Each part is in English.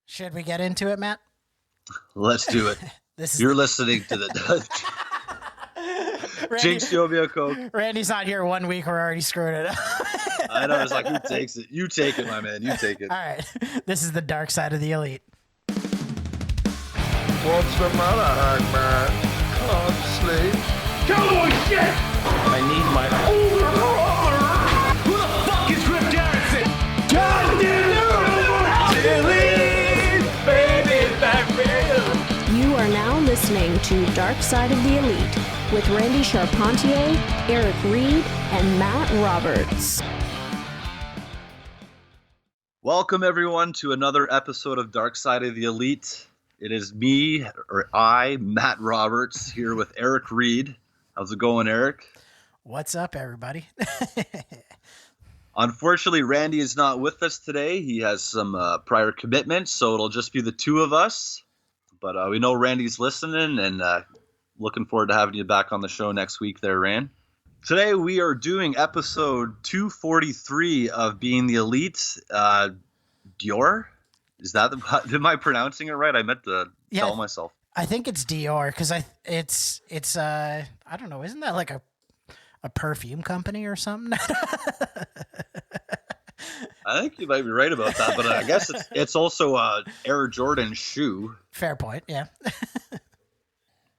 Should we get into it, Matt? Let's do it. You're listening to the Jinx Jovia Coke. Randy's not here 1 week. We're already screwing it up. I know. It's like, who takes it? You take it, my man. You take it. All right. This is the dark side of the elite. What's the matter, Hangman? Can't sleep. Cowboy shit! I need my older brother. Who the fuck is Rip Garrison? God damn it! Baby, back real. You are now listening to Dark Side of the Elite with Randy Charpentier, Eric Reed, and Matt Roberts. Welcome, everyone, to another episode of Dark Side of the Elite. It is me, or I, Matt Roberts, here with Eric Reed. How's it going, Eric? What's up, everybody? Unfortunately, Randy is not with us today. He has some prior commitments, so it'll just be the two of us. But we know Randy's listening, and looking forward to having you back on the show next week there, Rand. Today we are doing episode 243 of Being the Elite. Dior? Is that am I pronouncing it right? I meant to tell myself. I think it's Dior because it's I don't know, isn't that like a perfume company or something? I think you might be right about that, but I guess it's also a Air Jordan shoe. Fair point, yeah.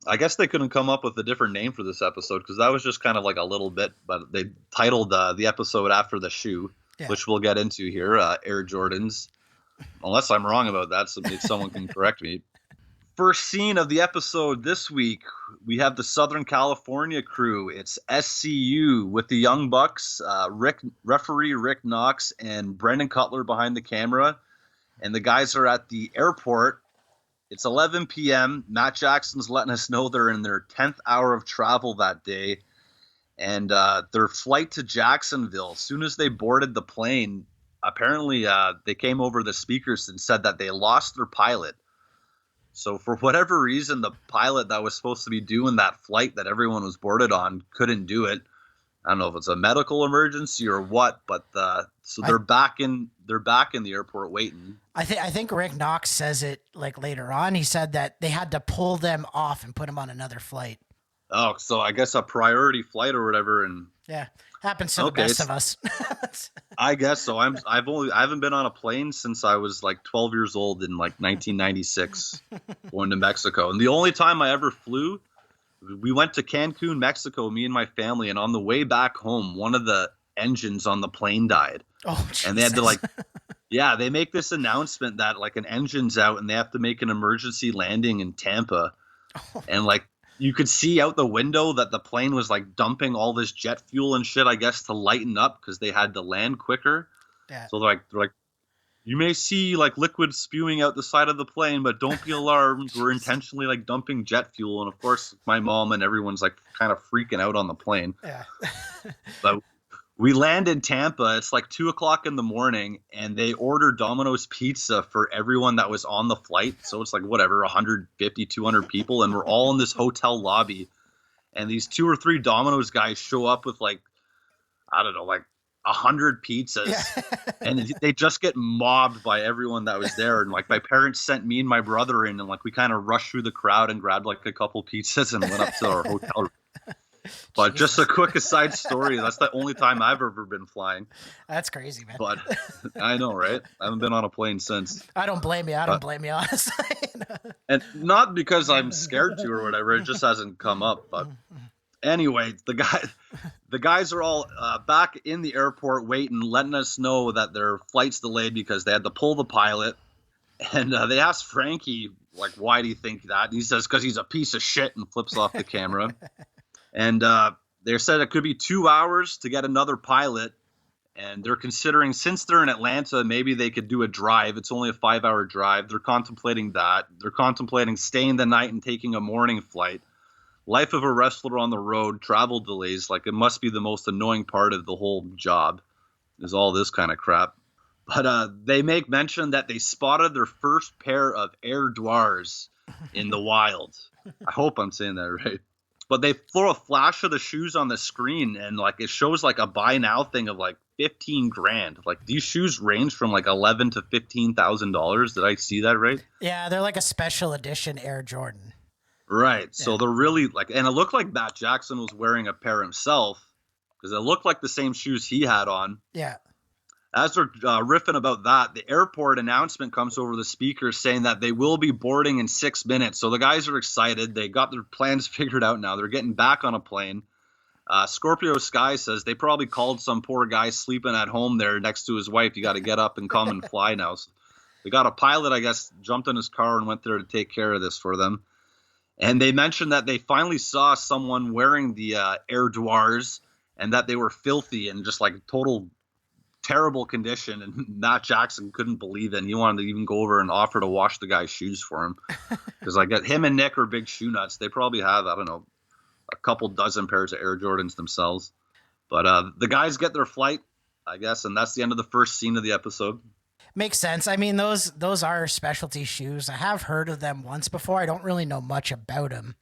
I guess they couldn't come up with a different name for this episode because that was just kind of like a little bit, but they titled the episode after the shoe, which we'll get into here, Air Jordans. Unless I'm wrong about that, so maybe someone can correct me. First scene of the episode this week, we have the Southern California crew. It's SCU with the Young Bucks, referee Rick Knox, and Brendan Cutler behind the camera. And the guys are at the airport. It's 11 p.m. Matt Jackson's letting us know they're in their 10th hour of travel that day. And their flight to Jacksonville, as soon as they boarded the plane, apparently they came over the speakers and said that they lost their pilot. So for whatever reason, the pilot that was supposed to be doing that flight that everyone was boarded on couldn't do it. I don't know if it's a medical emergency or what, but so they're back in the airport waiting. I think Rick Knox says it like later on. He said that they had to pull them off and put them on another flight. Oh, so I guess a priority flight or whatever, and happens to the best of us. I guess so. I haven't been on a plane since I was like 12 years old in like 1996, going to Mexico. And the only time I ever flew, we went to Cancun, Mexico, me and my family, and on the way back home, one of the engines on the plane died. Oh, Jesus. And they had to they make this announcement that like an engine's out and they have to make an emergency landing in Tampa. Oh. And like you could see out the window that the plane was like dumping all this jet fuel and shit, I guess, to lighten up because they had to land quicker. Yeah. So they're like, you may see like liquid spewing out the side of the plane, but don't be alarmed. We're intentionally like dumping jet fuel. And of course, my mom and everyone's like kind of freaking out on the plane. Yeah. But we land in Tampa. It's like 2:00 in the morning, and they order Domino's pizza for everyone that was on the flight. So it's like whatever, 150, 200 people, and we're all in this hotel lobby. And these 2 or 3 Domino's guys show up with like, I don't know, like 100 pizzas, and they just get mobbed by everyone that was there. And like my parents sent me and my brother in, and like we kind of rushed through the crowd and grabbed like a couple pizzas and went up to our hotel room. But just a quick aside story, that's the only time I've ever been flying. That's crazy, man. But I know, right? I haven't been on a plane since. I don't blame you. I don't blame you, honestly. And not because I'm scared to or whatever. It just hasn't come up. But anyway, the guys are all back in the airport waiting, letting us know that their flight's delayed because they had to pull the pilot. And they asked Frankie, like, why do you think that? And he says, because he's a piece of shit, and flips off the camera. And they said it could be 2 hours to get another pilot. And they're considering, since they're in Atlanta, maybe they could do a drive. It's only a 5-hour drive. They're contemplating that. They're contemplating staying the night and taking a morning flight. Life of a wrestler on the road, travel delays. Like, it must be the most annoying part of the whole job is all this kind of crap. But they make mention that they spotted their first pair of Air Dwars in the wild. I hope I'm saying that right. But they throw a flash of the shoes on the screen, and like it shows like a buy now thing of like $15,000. Like these shoes range from like $11,000 to $15,000. Did I see that right? Yeah, they're like a special edition Air Jordan. Right. So they're really like, and it looked like Matt Jackson was wearing a pair himself because it looked like the same shoes he had on. Yeah. As they're riffing about that, the airport announcement comes over the speaker saying that they will be boarding in 6 minutes. So the guys are excited. They got their plans figured out now. They're getting back on a plane. Scorpio Sky says they probably called some poor guy sleeping at home there next to his wife. You got to get up and come and fly now. So they got a pilot, I guess, jumped in his car and went there to take care of this for them. And they mentioned that they finally saw someone wearing the Air Dwars and that they were filthy and just like total terrible condition, and Matt Jackson couldn't believe it, and he wanted to even go over and offer to wash the guy's shoes for him because like him and Nick are big shoe nuts. They probably have, I don't know, a couple dozen pairs of Air Jordans themselves. But the guys get their flight, I guess, and that's the end of the first scene of the episode. Makes sense. I mean, those are specialty shoes. I have heard of them once before. I don't really know much about them.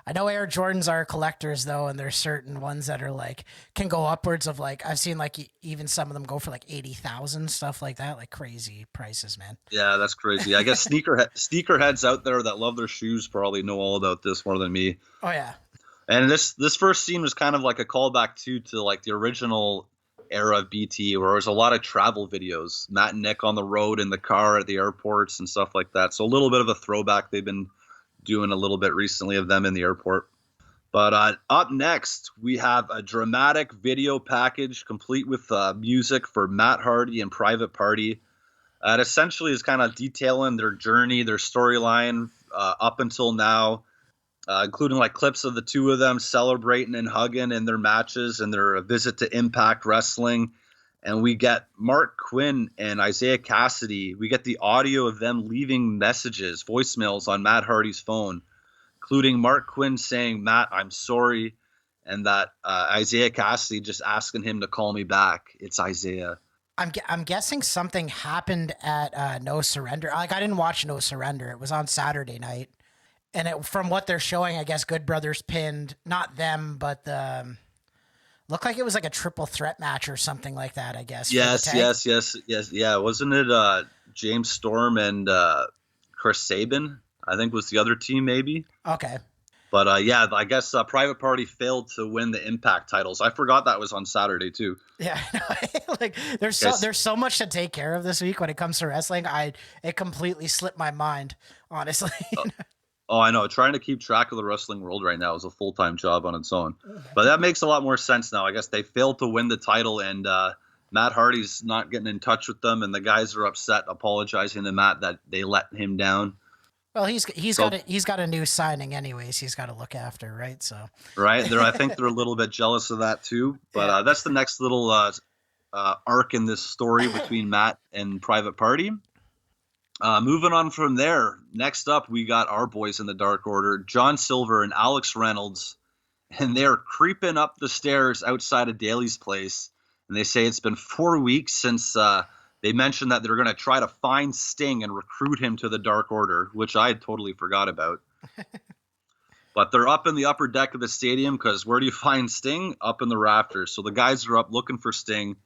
I know Air Jordans are collectors though, and there's certain ones that are like can go upwards of like I've seen like even some of them go for like 80,000, stuff like that, like crazy prices, man. Yeah, that's crazy. I guess sneakerheads out there that love their shoes probably know all about this more than me. Oh yeah. And this first scene was kind of like a callback to like the original era of BT, where there was a lot of travel videos, Matt and Nick on the road in the car at the airports and stuff like that. So a little bit of a throwback. They've been doing a little bit recently of them in the airport. But up next, we have a dramatic video package complete with music for Matt Hardy and Private Party. It essentially is kind of detailing their journey, their storyline up until now, including like clips of the two of them celebrating and hugging in their matches and their visit to Impact Wrestling. And we get Mark Quinn and Isaiah Cassidy. We get the audio of them leaving messages, voicemails on Matt Hardy's phone, including Mark Quinn saying, "Matt, I'm sorry," and that Isaiah Cassidy just asking him to call me back. It's Isaiah. I'm guessing something happened at No Surrender. Like I didn't watch No Surrender. It was on Saturday night, and from what they're showing, I guess Good Brothers pinned not them, but the. Looked like it was like a triple threat match or something like that, I guess. Yes. Yeah, wasn't it James Storm and Chris Sabin, I think was the other team maybe? Okay. But yeah, I guess Private Party failed to win the Impact titles. I forgot that was on Saturday too. Yeah, like there's so much to take care of this week when it comes to wrestling. It completely slipped my mind, honestly. Oh, I know. Trying to keep track of the wrestling world right now is a full-time job on its own. But that makes a lot more sense now. I guess they failed to win the title, and Matt Hardy's not getting in touch with them, and the guys are upset, apologizing to Matt that they let him down. Well, he's got a new signing anyways. He's got to look after, right? So right. I think they're a little bit jealous of that too. But that's the next little arc in this story between Matt and Private Party. Moving on from there, next up we got our boys in the Dark Order, John Silver and Alex Reynolds, and they're creeping up the stairs outside of Daly's place, and they say it's been 4 weeks since they mentioned that they're going to try to find Sting and recruit him to the Dark Order, which I totally forgot about. But they're up in the upper deck of the stadium because where do you find Sting? Up in the rafters. So the guys are up looking for Sting,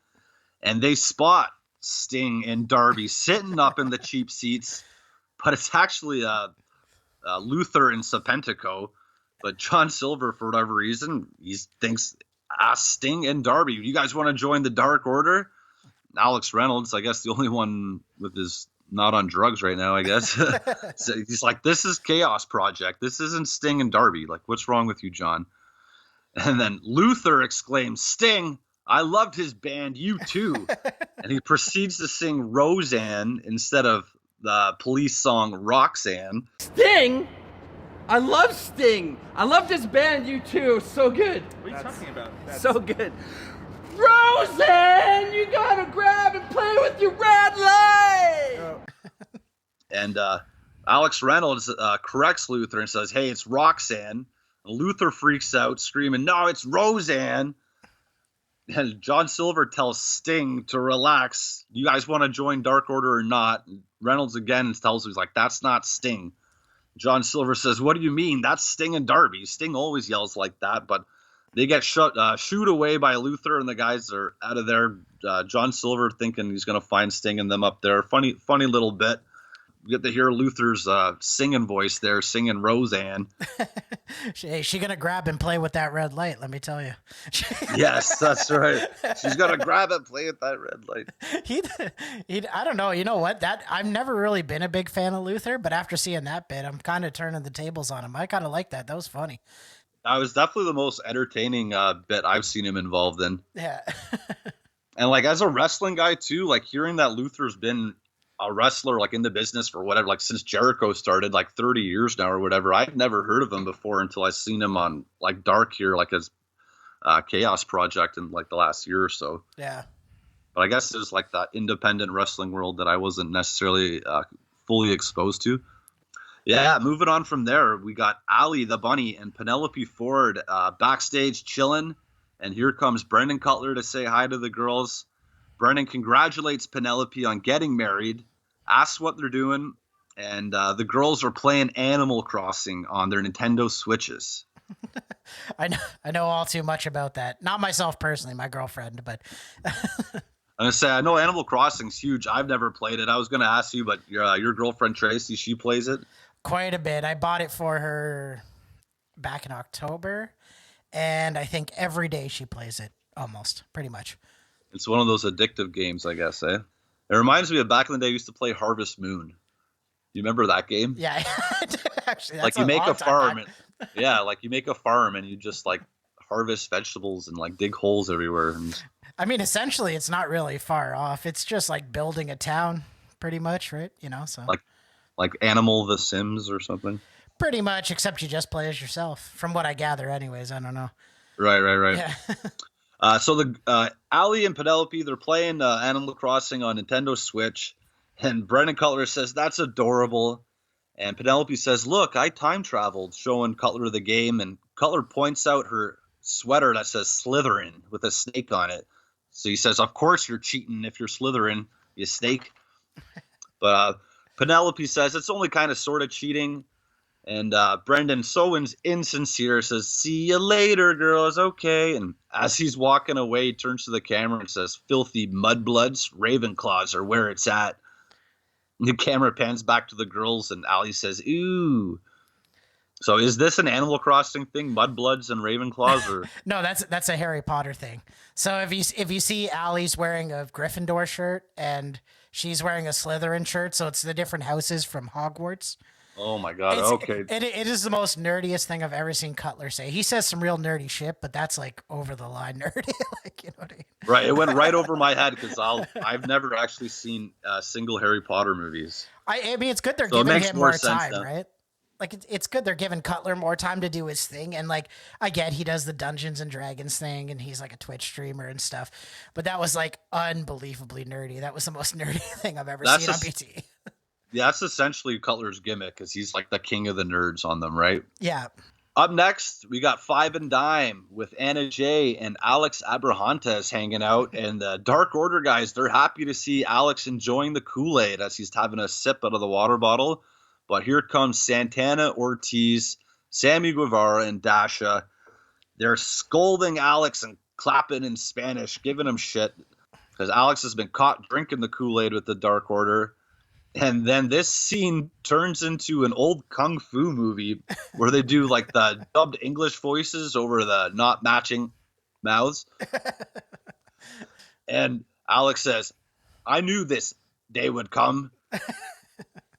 and they spot Sting and Darby sitting up in the cheap seats, but it's actually Luther and Serpentico. But John Silver, for whatever reason, he thinks Sting and Darby, you guys want to join the Dark Order? Alex Reynolds, I guess the only one with his not on drugs right now, I guess. So he's like, this is Chaos Project. This isn't Sting and Darby. Like, what's wrong with you, John? And then Luther exclaims, "Sting, I loved his band, you too." And he proceeds to sing Roseanne instead of the Police song Roxanne. Sting? I love Sting. I loved his band, you too. So good. What are you talking about? So good. Roseanne, you gotta grab and play with your red light. Oh. And Alex Reynolds corrects Luther and says, "Hey, it's Roxanne." And Luther freaks out, screaming, "No, it's Roseanne." And John Silver tells Sting to relax. You guys want to join Dark Order or not? And Reynolds again tells him, he's like, "That's not Sting." John Silver says, "What do you mean? That's Sting and Darby. Sting always yells like that, but they get shooed away by Luther, and the guys are out of there. John Silver thinking he's going to find Sting and them up there. Funny little bit. You get to hear Luther's singing voice there, singing Roseanne. She going to grab and play with that red light, let me tell you. Yes, that's right. She's going to grab and play with that red light. I don't know. You know what? I've never really been a big fan of Luther, but after seeing that bit, I'm kind of turning the tables on him. I kind of like that. That was funny. That was definitely the most entertaining bit I've seen him involved in. Yeah. And like as a wrestling guy too, like hearing that Luther's been a wrestler like in the business for whatever, like since Jericho started, like 30 years now or whatever. I'd never heard of him before until I seen him on like Dark here, like his Chaos project in like the last year or so. Yeah. But I guess there's like that independent wrestling world that I wasn't necessarily fully exposed to. Yeah, moving on from there, we got Allie the Bunny and Penelope Ford backstage chilling. And here comes Brendan Cutler to say hi to the girls. Brendan congratulates Penelope on getting married, asks what they're doing, and the girls are playing Animal Crossing on their Nintendo Switches. I know all too much about that. Not myself personally, my girlfriend, but... I'm going to say, I know Animal Crossing's huge. I've never played it. I was going to ask you, but your girlfriend Tracy, she plays it? Quite a bit. I bought it for her back in October, and I think every day she plays it, almost, pretty much. It's one of those addictive games, I guess, eh? It reminds me of back in the day I used to play Harvest Moon. You remember that game? Yeah, actually, like you make a farm. Yeah, like you make a farm and you just like harvest vegetables and like dig holes everywhere. And... I mean, essentially, it's not really far off. It's just like building a town, pretty much, right? You know, so like Animal the Sims or something. Pretty much, except you just play as yourself, from what I gather. Anyways, I don't know. Right. Yeah. So the Allie and Penelope, they're playing Animal Crossing on Nintendo Switch, and Brendan Cutler says, "That's adorable." And Penelope says, "Look, I time traveled," showing Cutler the game, and Cutler points out her sweater that says Slytherin with a snake on it. So he says, "Of course you're cheating if you're Slytherin, you snake." But Penelope says it's only kind of sort of cheating. And Brendan, so insincere, says, "See you later, girls, okay." And as he's walking away, he turns to the camera and says, "Filthy mudbloods, Ravenclaws are where it's at." And the camera pans back to the girls, and Allie says, "Ooh." So is this an Animal Crossing thing, mudbloods and Ravenclaws? Or No, that's a Harry Potter thing. So if you see Allie's wearing a Gryffindor shirt and she's wearing a Slytherin shirt, so it's the different houses from Hogwarts. Oh my God! Okay, it is the most nerdiest thing I've ever seen Cutler say. He says some real nerdy shit, but that's like over the line nerdy. Like, you know what I mean? Right, it went right over my head because I've never actually seen single Harry Potter movies. I mean, it's good they're So it giving makes him more more sense time, now. right? Like it's good they're giving Cutler more time to do his thing, and like I get he does the Dungeons and Dragons thing, and he's like a Twitch streamer and stuff, but that was like unbelievably nerdy. That was the most nerdy thing I've ever seen on BT. Yeah, that's essentially Cutler's gimmick, because he's like the king of the nerds on them, right? Yeah. Up next, we got Five and Dime with Anna Jay and Alex Abrahantes hanging out. And the Dark Order guys, they're happy to see Alex enjoying the Kool-Aid as he's having a sip out of the water bottle. But here comes Santana Ortiz, Sammy Guevara, and Dasha. They're scolding Alex and clapping in Spanish, giving him shit, because Alex has been caught drinking the Kool-Aid with the Dark Order. And then this scene turns into an old kung fu movie where they do like the dubbed English voices over the not matching mouths. And Alex says, "I knew this day would come."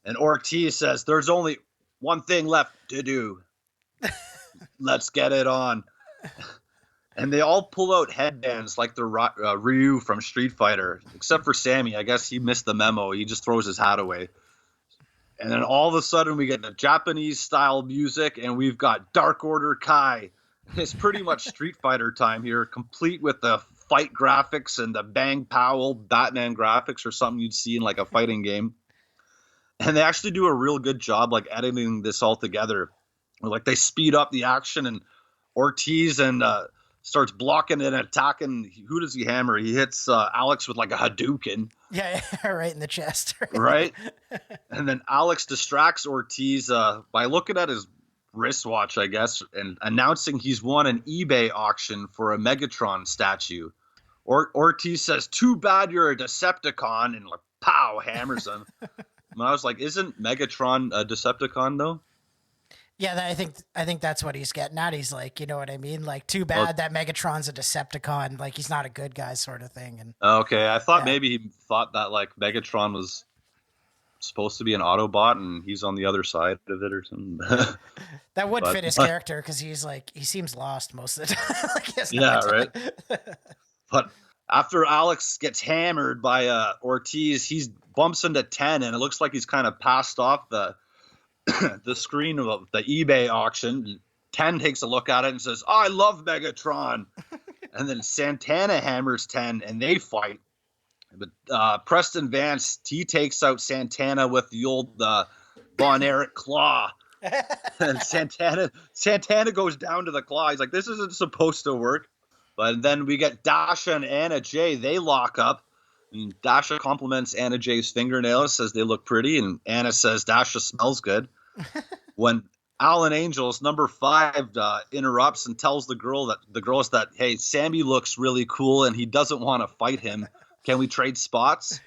And Ortiz says, "There's only one thing left to do. Let's get it on." And they all pull out headbands like the Ryu from Street Fighter, except for Sammy. I guess he missed the memo. He just throws his hat away. And then all of a sudden we get the Japanese-style music, and we've got Dark Order Kai. It's pretty much Street Fighter time here, complete with the fight graphics and the Bang Powell Batman graphics or something you'd see in like a fighting game. And they actually do a real good job like editing this all together. Like they speed up the action, and Ortiz and starts blocking and attacking. Who does he hammer? He hits Alex with like a Hadouken. Yeah, right in the chest. Right? And then Alex distracts Ortiz by looking at his wristwatch, I guess, and announcing he's won an eBay auction for a Megatron statue. Ortiz says, "Too bad you're a Decepticon," and like, pow, hammers him. And I was like, isn't Megatron a Decepticon, though? Yeah, I think that's what he's getting at. He's like, you know what I mean? Like, too bad that Megatron's a Decepticon. Like, he's not a good guy sort of thing. And okay, I thought maybe he thought that, like, Megatron was supposed to be an Autobot and he's on the other side of it or something. that would fit his character because he's like, he seems lost most of the time. Like, yeah, right? But after Alex gets hammered by Ortiz, he bumps into 10, and it looks like he's kind of passed off the the screen of the eBay auction. 10 takes a look at it and says, "I love Megatron." And then Santana hammers 10, and they fight. But Preston Vance, he takes out Santana with the old Von Erich claw. And Santana goes down to the claw. He's like, this isn't supposed to work. But then we get Dasha and Anna Jay. They lock up. And Dasha compliments Anna Jay's fingernails, says they look pretty. And Anna says Dasha smells good. When Alan Angels, number 5, interrupts and tells the girls that, hey, Sammy looks really cool and he doesn't want to fight him. Can we trade spots?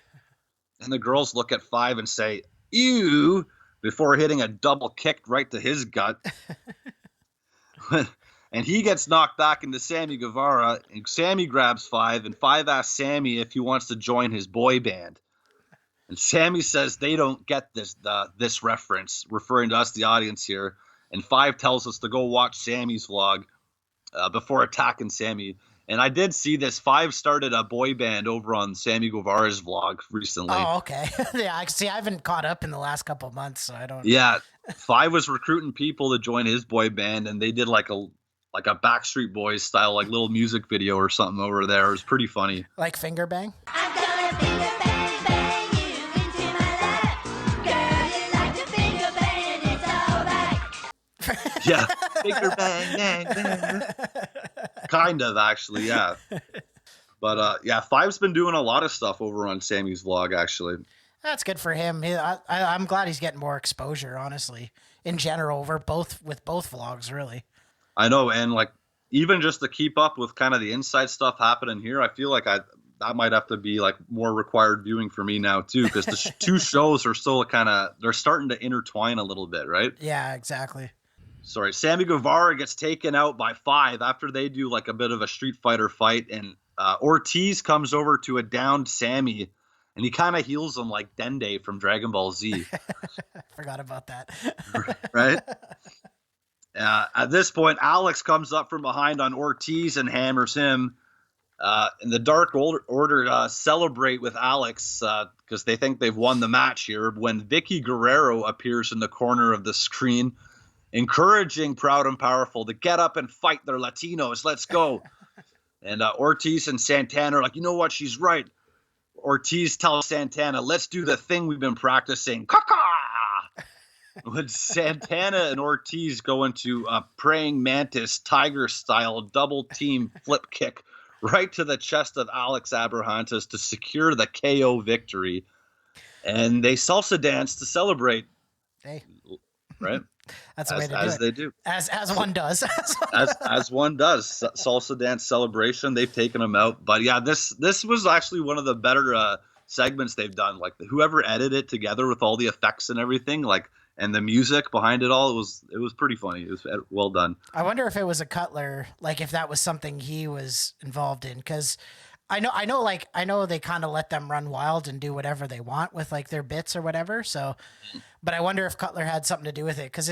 And the girls look at 5 and say, ew, before hitting a double kick right to his gut. And he gets knocked back into Sammy Guevara, and Sammy grabs 5, and 5 asks Sammy if he wants to join his boy band. And Sammy says they don't get this reference, referring to us, the audience here. And 5 tells us to go watch Sammy's vlog before attacking Sammy. And I did see this. 5 started a boy band over on Sammy Guevara's vlog recently. Oh, okay. Yeah, I haven't caught up in the last couple of months, so I don't. Yeah, 5 was recruiting people to join his boy band, and they did like a Backstreet Boys style, like little music video or something over there. It was pretty funny. Like Finger Bang? I'm gonna finger bang, bang you into my life. Girl, you like to finger bang and it's alright. Yeah, finger bang, bang, bang. Kind of, actually, yeah. But, yeah, 5's been doing a lot of stuff over on Sammy's vlog, actually. That's good for him. I'm glad he's getting more exposure, honestly, in general, with both vlogs, really. I know, and like even just to keep up with kind of the inside stuff happening here, I feel like that might have to be like more required viewing for me now too, because the 2 shows are still they're starting to intertwine a little bit, right? Yeah, exactly. Sorry, Sammy Guevara gets taken out by 5 after they do like a bit of a Street Fighter fight, and Ortiz comes over to a downed Sammy, and he kind of heals him like Dende from Dragon Ball Z. Forgot about that. Right? At this point, Alex comes up from behind on Ortiz and hammers him. And the Dark Order celebrate with Alex because they think they've won the match here when Vicky Guerrero appears in the corner of the screen, encouraging Proud and Powerful to get up and fight their Latinos. Let's go. And Ortiz and Santana are like, you know what? She's right. Ortiz tells Santana, let's do the thing we've been practicing. Caca! When Santana and Ortiz go into a praying mantis tiger style double team flip kick right to the chest of Alex Abrahantes to secure the KO victory, and they salsa dance to celebrate. Hey, right? That's the way to do it. As they do, as one does, as one does. Salsa dance celebration. They've taken them out, but yeah, this was actually one of the better segments they've done. Like whoever edited it together with all the effects and everything, like. And the music behind it all, it was pretty funny. It was well done. I wonder if it was a Cutler, like if that was something he was involved in, because I know they kind of let them run wild and do whatever they want with like their bits or whatever. So, but I wonder if Cutler had something to do with it, because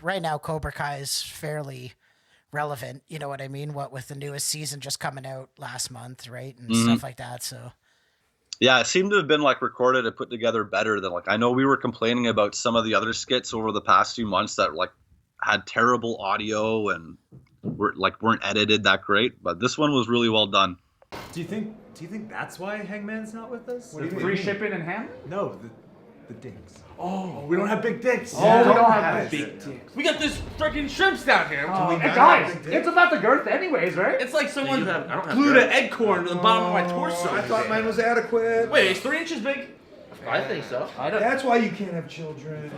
right now Cobra Kai is fairly relevant. You know what I mean? What with the newest season just coming out last month, right, and stuff like that. So. Yeah, it seemed to have been like recorded and put together better than like I know we were complaining about some of the other skits over the past few months that like had terrible audio and weren't edited that great, but this one was really well done. Do you think that's why Hangman's not with us? Free shipping and handling? No, the dicks. Oh, we don't have big dicks. Oh, we don't have big dicks. We got this freaking shrimps down here. Hey guys, it's about the girth anyways, right? It's like someone I don't have glued girth. an egg corn to the bottom of my torso. I thought mine was adequate. Wait, it's 3 inches big? I think so. That's why you can't have children.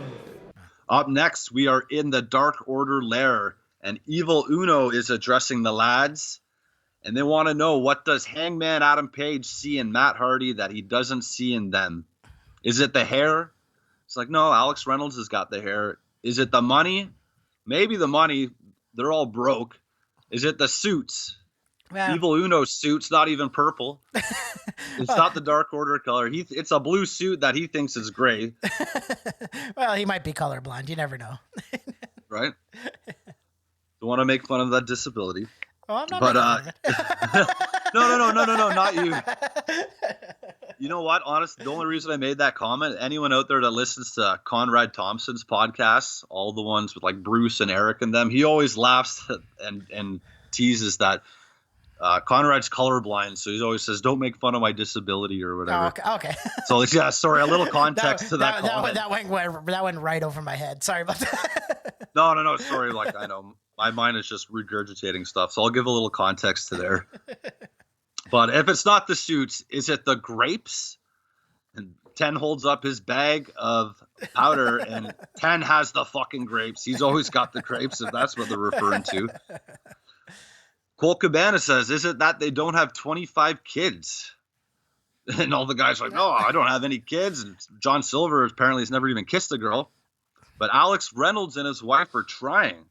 Up next, we are in the Dark Order lair, and Evil Uno is addressing the lads, and they want to know, what does Hangman Adam Page see in Matt Hardy that he doesn't see in them? Is it the hair? It's like, no, Alex Reynolds has got the hair. Is it the money? Maybe the money. They're all broke. Is it the suits? Well, Evil Uno's suit's not even purple. It's not the Dark Order color. It's a blue suit that he thinks is gray. well, he might be colorblind. You never know. Right? Don't want to make fun of that disability. Oh, I'm not But making fun of it. no, not you. You know what? Honestly, the only reason I made that comment, anyone out there that listens to Conrad Thompson's podcasts, all the ones with like Bruce and Eric and them, he always laughs and teases that Conrad's colorblind, so he always says, "Don't make fun of my disability" or whatever. Oh, okay. So yeah, sorry, a little context to that comment. That went right over my head. Sorry about that. No, sorry. Like, I know my mind is just regurgitating stuff, so I'll give a little context to there. But if it's not the suits, is it the grapes? And 10 holds up his bag of powder, and 10 has the fucking grapes. He's always got the grapes, if that's what they're referring to. Colt Cabana says, is it that they don't have 25 kids? And all the guys are like, no, I don't have any kids. And John Silver apparently has never even kissed a girl. But Alex Reynolds and his wife are trying.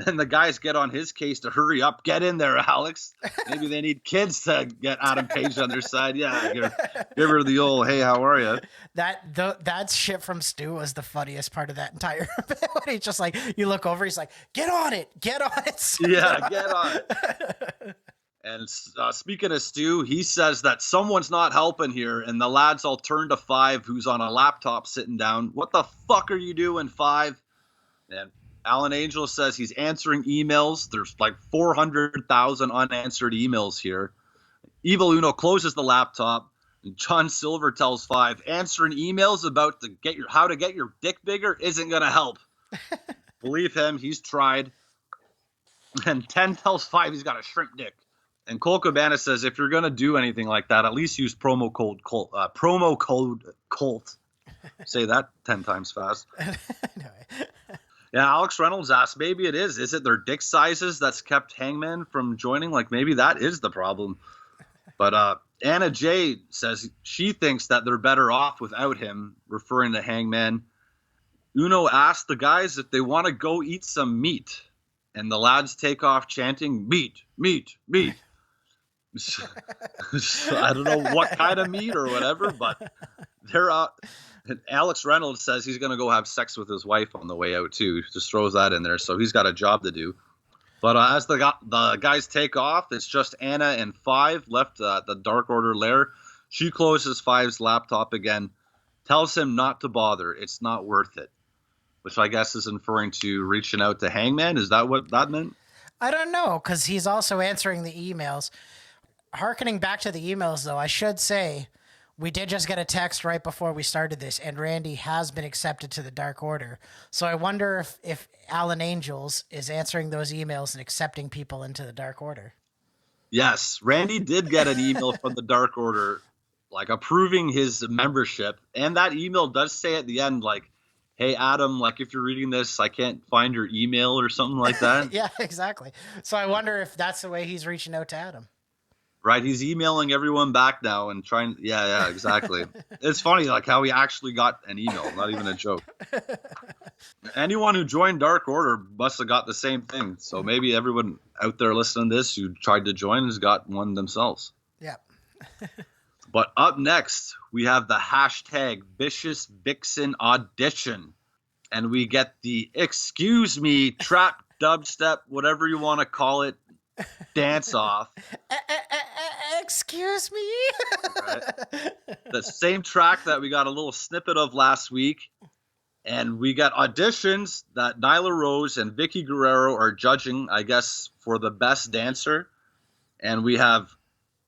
And the guys get on his case to hurry up. Get in there, Alex. Maybe they need kids to get Adam Page on their side. Yeah, give her the old, hey, how are you? That shit from Stu was the funniest part of that entire bit. He's just like, you look over, he's like, get on it. Yeah, get on it. And speaking of Stu, he says that someone's not helping here, and the lads all turn to Five, who's on a laptop sitting down. What the fuck are you doing, Five? And Alan Angel says he's answering emails. There's like 400,000 unanswered emails here. Evil Uno closes the laptop. And John Silver tells Five, answering emails about how to get your dick bigger isn't going to help. Believe him, he's tried. And 10 tells Five he's got a shrimp dick. And Colt Cabana says, if you're going to do anything like that, at least use promo code Colt. Say that 10 times fast. Anyway. Yeah, Alex Reynolds asked, maybe it is. Is it their dick sizes that's kept Hangman from joining? Like, maybe that is the problem. But Anna J says she thinks that they're better off without him, referring to Hangman. Uno asked the guys if they want to go eat some meat. And the lads take off chanting, meat, meat, meat. So, I don't know what kind of meat or whatever, but they're Alex Reynolds says he's going to go have sex with his wife on the way out, too. Just throws that in there. So he's got a job to do. But as the guys take off, it's just Anna and Five left at the Dark Order lair. She closes Five's laptop again, tells him not to bother. It's not worth it, which I guess is referring to reaching out to Hangman. Is that what that meant? I don't know, because he's also answering the emails. Harkening back to the emails, though, I should say, we did just get a text right before we started this, and Randy has been accepted to the Dark Order. So I wonder if Alan Angels is answering those emails and accepting people into the Dark Order. Yes, Randy did get an email from the Dark Order, like approving his membership. And that email does say at the end, like, hey, Adam, like if you're reading this, I can't find your email or something like that. Yeah, exactly. So I wonder if that's the way he's reaching out to Adam. Right, he's emailing everyone back now and trying. Yeah, exactly. It's funny, like how he actually got an email, not even a joke. Anyone who joined Dark Order must have got the same thing. So maybe everyone out there listening to this who tried to join has got one themselves. Yeah. But up next, we have the hashtag Vicious Vixen Audition. And we get the excuse me, trap, dubstep, whatever you want to call it, dance off. Excuse me? Right. The same track that we got a little snippet of last week. And we got auditions that Nyla Rose and Vicky Guerrero are judging, I guess, for the best dancer. And we have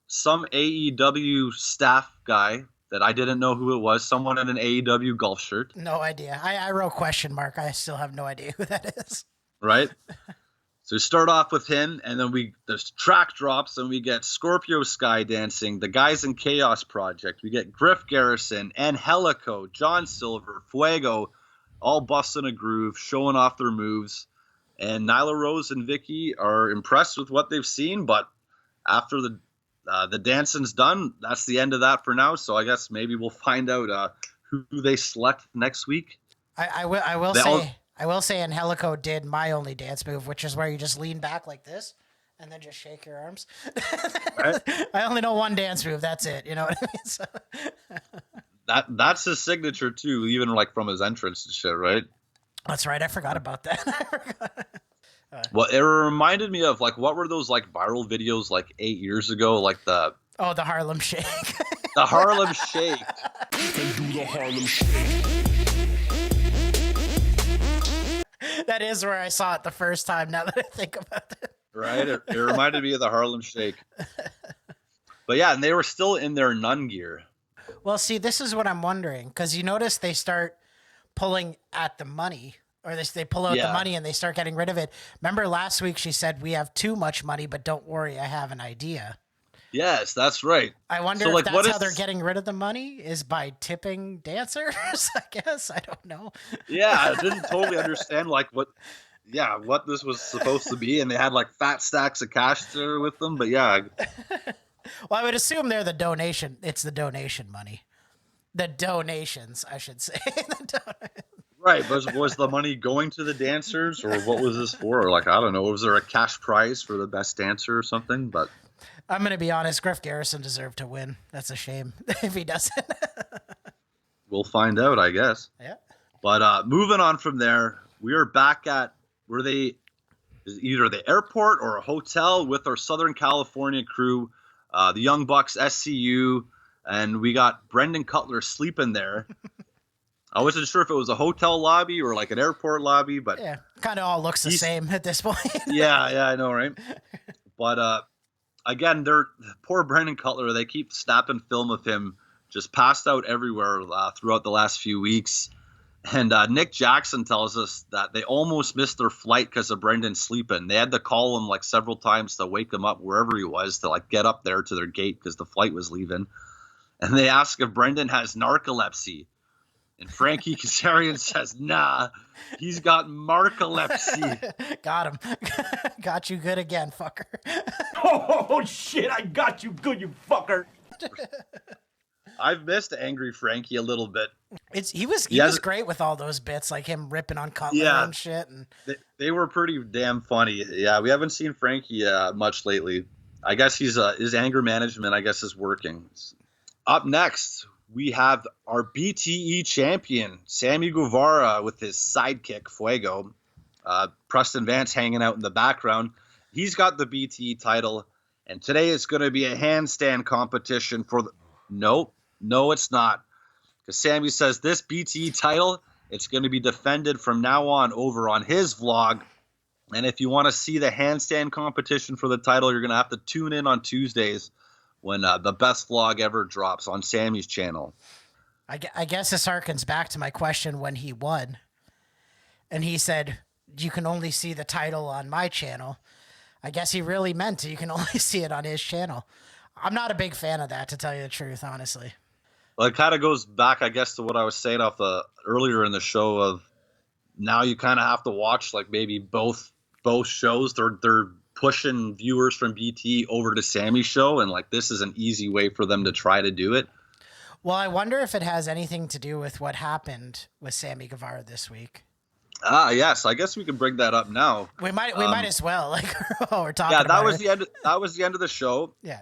some AEW staff guy that I didn't know who it was. Someone in an AEW golf shirt. No idea. I wrote question mark. I still have no idea who that is. Right? So we start off with him, and then there's track drops, and we get Scorpio Sky dancing, the guys in Chaos Project. We get Griff Garrison, Angelico, John Silver, Fuego, all busting a groove, showing off their moves. And Nyla Rose and Vicky are impressed with what they've seen, but after the dancing's done, that's the end of that for now. So I guess maybe we'll find out who they select next week. I will say Angelico did my only dance move, which is where you just lean back like this and then just shake your arms. Right? I only know one dance move. That's it. You know what I mean? So. That's his signature too, even like from his entrance and shit, right? That's right. I forgot about that. Well, it reminded me of like, what were those like viral videos like 8 years ago? Like the Harlem Shake. The Harlem Shake. That is where I saw it the first time, now that I think about it. Right? It reminded me of the Harlem Shake. But yeah, and they were still in their nun gear. Well, see, this is what I'm wondering, because you notice they start pulling at the money, or they pull out the money and they start getting rid of it. Remember last week she said, we have too much money, but don't worry, I have an idea. Yes, that's right. I wonder if that's how they're getting rid of the money, is by tipping dancers, I guess. I don't know. Yeah, I didn't totally understand like what this was supposed to be, and they had like fat stacks of cash there with them, but yeah. Well, I would assume they're the donation. It's the donation money. The donations, I should say. Right, but was the money going to the dancers, or what was this for? Or like, I don't know, was there a cash prize for the best dancer or something? But I'm going to be honest, Griff Garrison deserved to win. That's a shame if he doesn't. We'll find out, I guess. Yeah. But moving on from there, we are back at either the airport or a hotel with our Southern California crew, the Young Bucks, SCU, and we got Brendan Cutler sleeping there. I wasn't sure if it was a hotel lobby or like an airport lobby, but yeah, kind of all looks the same at this point. yeah, I know, right? But again, poor Brendan Cutler. They keep snapping film of him just passed out everywhere throughout the last few weeks. And Nick Jackson tells us that they almost missed their flight because of Brendan sleeping. They had to call him like several times to wake him up wherever he was to like get up there to their gate because the flight was leaving. And they ask if Brendan has narcolepsy. And Frankie Kazarian says, nah, he's got marcolepsy. Got him. Got you good again, fucker. Oh, shit, I got you good, you fucker. I've missed Angry Frankie a little bit. He was great with all those bits, like him ripping on Cutler and shit. And they were pretty damn funny. Yeah, we haven't seen Frankie much lately. I guess his anger management, I guess, is working. Up next, we have our BTE champion, Sammy Guevara, with his sidekick, Fuego. Preston Vance hanging out in the background. He's got the BTE title, and today it's going to be a handstand competition for the... No, it's not. Because Sammy says this BTE title, it's going to be defended from now on over on his vlog. And if you want to see the handstand competition for the title, you're going to have to tune in on Tuesdays when the best vlog ever drops on Sammy's channel. I guess this harkens back to my question when he won. And he said, you can only see the title on my channel. I guess he really meant you can only see it on his channel. I'm not a big fan of that, to tell you the truth, honestly. Well, it kind of goes back, I guess, to what I was saying earlier in the show of now you kind of have to watch like maybe both shows. They're pushing viewers from BT over to Sammy's show, and like this is an easy way for them to try to do it. Well, I wonder if it has anything to do with what happened with Sammy Guevara this week. Yes, I guess we can bring that up now. We might as well. Like, we're talking. Yeah, that was the end. That was the end of the show. Yeah.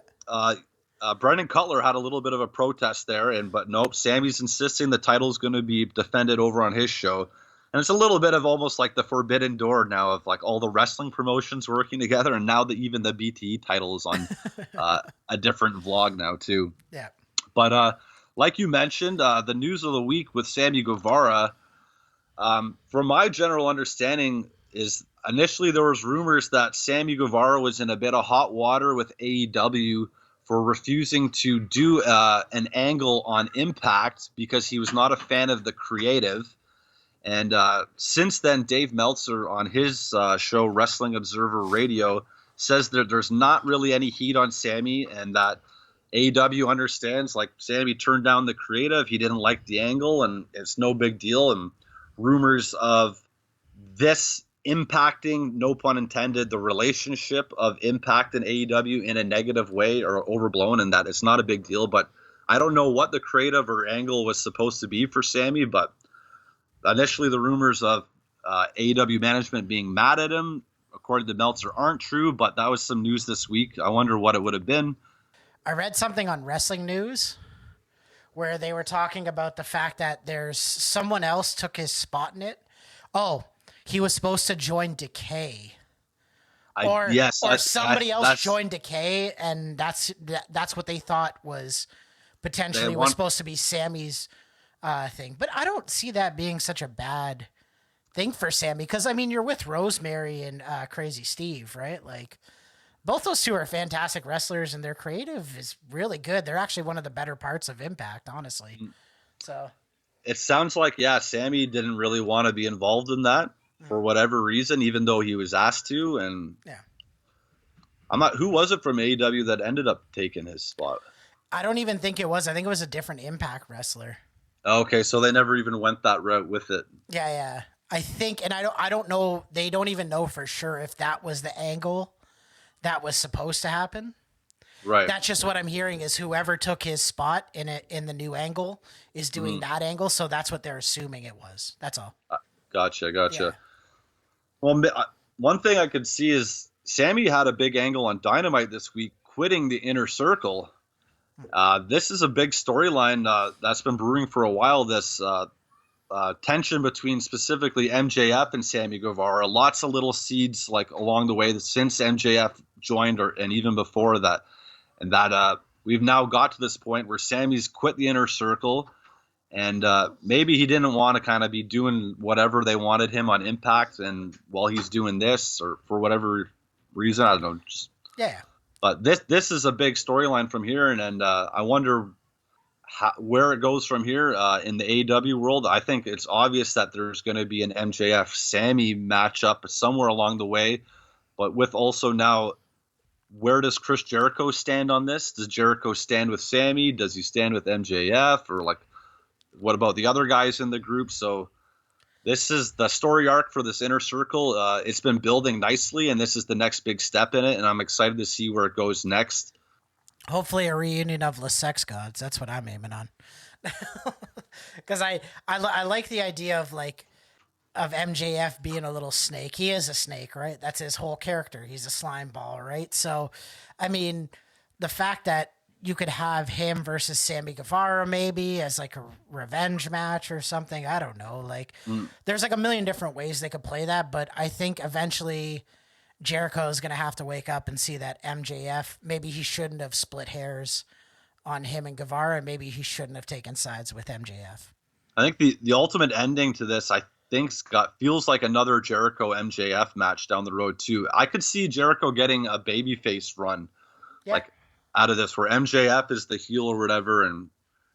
Brendan Cutler had a little bit of a protest there, but nope, Sammy's insisting the title's going to be defended over on his show. And it's a little bit of almost like the forbidden door now of like all the wrestling promotions working together, and now that even the BTE title is on a different vlog now too. Yeah. But like you mentioned, the news of the week with Sammy Guevara, from my general understanding, is initially there was rumors that Sammy Guevara was in a bit of hot water with AEW for refusing to do an angle on Impact because he was not a fan of the creative. And since then, Dave Meltzer on his show, Wrestling Observer Radio, says that there's not really any heat on Sammy and that AEW understands, like, Sammy turned down the creative. He didn't like the angle, and it's no big deal. And rumors of this impacting, no pun intended, the relationship of Impact and AEW in a negative way are overblown, and that it's not a big deal. But I don't know what the creative or angle was supposed to be for Sammy, but initially the rumors of AEW management being mad at him, according to Meltzer, aren't true, but that was some news this week. I wonder what it would have been. I read something on Wrestling News where they were talking about the fact that there's someone else took his spot in it. Oh, he was supposed to join Decay. Or somebody else joined Decay, and that's what they thought was potentially was supposed to be Sammy's thing. But I don't see that being such a bad thing for Sammy, because, I mean, you're with Rosemary and Crazy Steve, right? Like, both those two are fantastic wrestlers, and their creative is really good. They're actually one of the better parts of Impact, honestly. So it sounds like, yeah, Sammy didn't really want to be involved in that for whatever reason, even though he was asked to. And yeah, who was it from AEW that ended up taking his spot? I don't even think it was. I think it was a different Impact wrestler. Okay, so they never even went that route with it. Yeah. I think, and I don't know. They don't even know for sure if that was the angle that was supposed to happen. Right. That's just what I'm hearing, is whoever took his spot in the new angle is doing that angle. So that's what they're assuming it was. That's all. Gotcha. Yeah. Well, one thing I could see is Sammy had a big angle on Dynamite this week, quitting the Inner Circle. This is a big storyline that's been brewing for a while. This tension between specifically MJF and Sammy Guevara. Lots of little seeds like along the way since MJF joined, and even before that, and that we've now got to this point where Sammy's quit the Inner Circle. And maybe he didn't want to kind of be doing whatever they wanted him on Impact, and while he's doing this, or for whatever reason, I don't know. Yeah. But this is a big storyline from here, and I wonder where it goes from here in the AEW world. I think it's obvious that there's going to be an MJF-Sammy matchup somewhere along the way, but with also now, where does Chris Jericho stand on this? Does Jericho stand with Sammy? Does he stand with MJF? Or like, what about the other guys in the group? So this is the story arc for this Inner Circle. It's been building nicely, and this is the next big step in it, and I'm excited to see where it goes next. Hopefully a reunion of the Sex Gods. That's what I'm aiming on. Because I like the idea of MJF being a little snake. He is a snake, right? That's his whole character. He's a slime ball, right? So, I mean, the fact that you could have him versus Sammy Guevara maybe as like a revenge match or something. I don't know. There's like a million different ways they could play that, but I think eventually Jericho is going to have to wake up and see that MJF, maybe he shouldn't have split hairs on him and Guevara. Maybe he shouldn't have taken sides with MJF. I think the ultimate ending to this, I think, feels like another Jericho MJF match down the road too. I could see Jericho getting a babyface run, out of this, where MJF is the heel or whatever, and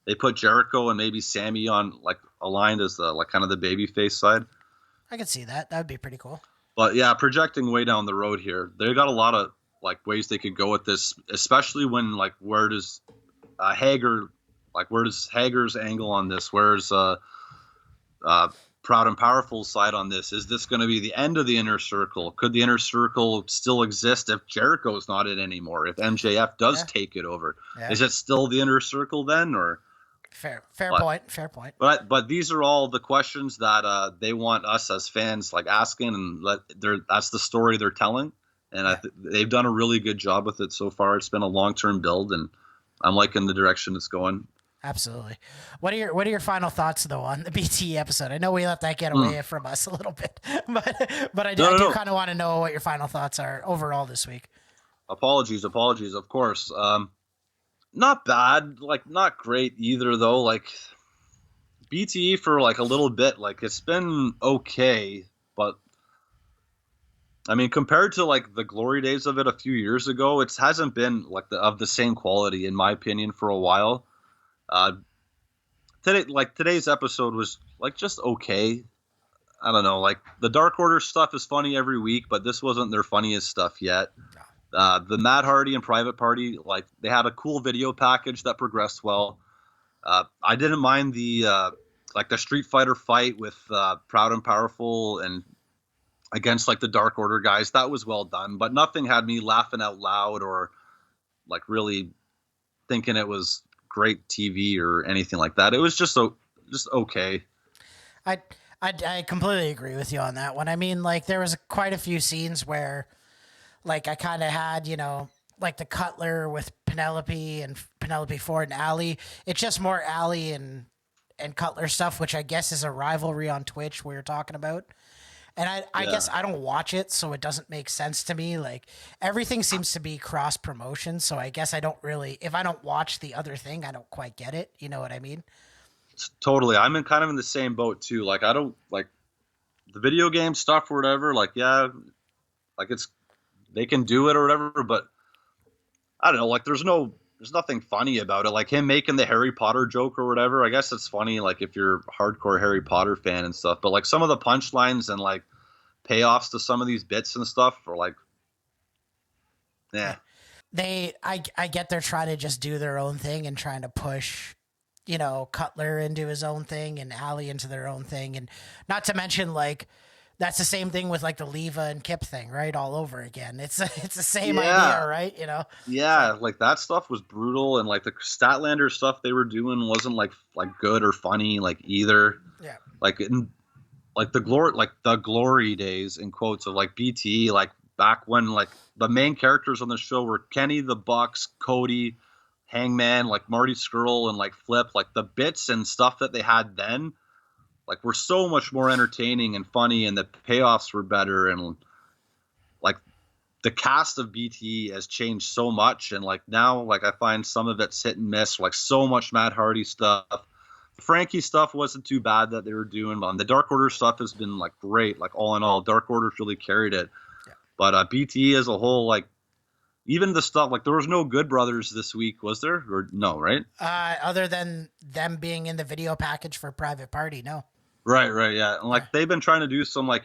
they put Jericho and maybe Sammy on aligned as the kind of the babyface side. I could see that. That would be pretty cool. But yeah, projecting way down the road here, they got a lot of ways they could go with this, especially when where does Hager's angle on this? Where's Proud and Powerful's side on this? Is this going to be the end of the Inner Circle? Could the Inner Circle still exist if Jericho's not in anymore? If MJF does take it over, is it still the Inner Circle then? Or fair point. But these are all the questions that they want us as fans asking, and that's the story they're telling. And they've done a really good job with it so far. It's been a long-term build, and I'm liking the direction it's going. Absolutely. What are your final thoughts though on the BTE episode? I know we let that get away from us a little bit, but I do kind of want to know what your final thoughts are overall this week. Apologies, of course. Not bad, not great either though. BTE for a little bit, it's been okay, but I mean, compared to like the glory days of it a few years ago, it hasn't been like of the same quality in my opinion for a while. Uh, today's episode was like just okay. I don't know, like the Dark Order stuff is funny every week, but this wasn't their funniest stuff yet. The Matt Hardy and Private Party, like they had a cool video package that progressed well. I didn't mind the like the Street Fighter fight with Proud and Powerful and against like the Dark Order guys. That was well done, but nothing had me laughing out loud or like really thinking it was great TV or anything like that. It was just okay. I completely agree with you on that one. I mean, like there was quite a few scenes where, like, I kind of had, you know, like the Cutler with Penelope and Penelope Ford and Allie. It's just more Allie and Cutler stuff, which I guess is a rivalry on Twitch we were talking about. And I guess I don't watch it, so it doesn't make sense to me. Like everything seems to be cross promotion, so I guess I don't really. If I don't watch the other thing, I don't quite get it. You know what I mean? Totally. I'm kind of in the same boat too. Like I don't like the video game stuff or whatever. Like yeah, like they can do it or whatever, but I don't know. Like there's nothing funny about it. Like him making the Harry Potter joke or whatever. I guess it's funny, like if you're a hardcore Harry Potter fan and stuff. But like some of the punchlines and like payoffs to some of these bits and stuff are like, yeah. I get they're trying to just do their own thing and trying to push, you know, Cutler into his own thing and Allie into their own thing, and not to mention like. That's the same thing with like the Leva and Kip thing, right? All over again. It's the same idea, right? You know? Yeah, like that stuff was brutal, and like the Statlander stuff they were doing wasn't like good or funny like either. Yeah. Like the glory days in quotes of like BT, like back when like the main characters on the show were Kenny the Bucks, Cody, Hangman, like Marty Skrull, and like Flip. Like the bits and stuff that they had then. Like were so much more entertaining and funny, and the payoffs were better, and like the cast of BT has changed so much, and like now like I find some of it's hit and miss. Like so much Matt Hardy stuff, the Frankie stuff wasn't too bad that they were doing, but the Dark Order stuff has been like great. Like all in all, Dark Order's really carried it. Yeah. But BT as a whole, like even the stuff like there was no Good Brothers this week, was there? Or no, right? Other than them being in the video package for Private Party, no. Right, yeah. And like they've been trying to do some like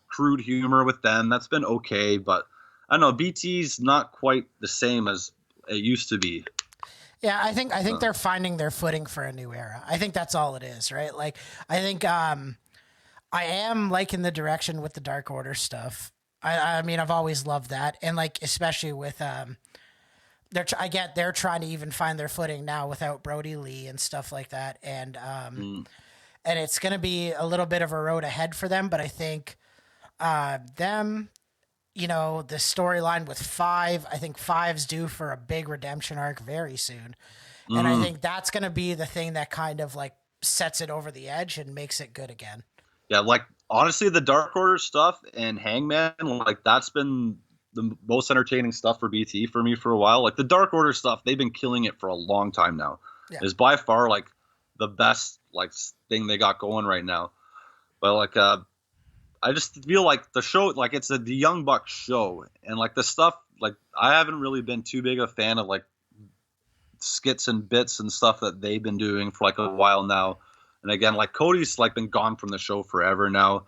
crude humor with them. That's been okay, but I don't know, BT's not quite the same as it used to be. Yeah, I think they're finding their footing for a new era. I think that's all it is, right? Like I think I am liking the direction with the Dark Order stuff. I mean, I've always loved that, and like especially with they're trying to even find their footing now without Brody Lee and stuff like that, and and it's going to be a little bit of a road ahead for them. But I think them, you know, the storyline with Five, I think Five's due for a big redemption arc very soon. And I think that's going to be the thing that kind of like sets it over the edge and makes it good again. Yeah, like honestly, the Dark Order stuff and Hangman, like that's been the most entertaining stuff for BT for me for a while. Like the Dark Order stuff, they've been killing it for a long time now. Yeah. It's by far like the best like thing they got going right now. But like I just feel like the show, like it's the Young Bucks show, and like the stuff, like I haven't really been too big a fan of like skits and bits and stuff that they've been doing for like a while now. And again, like Cody's like been gone from the show forever now.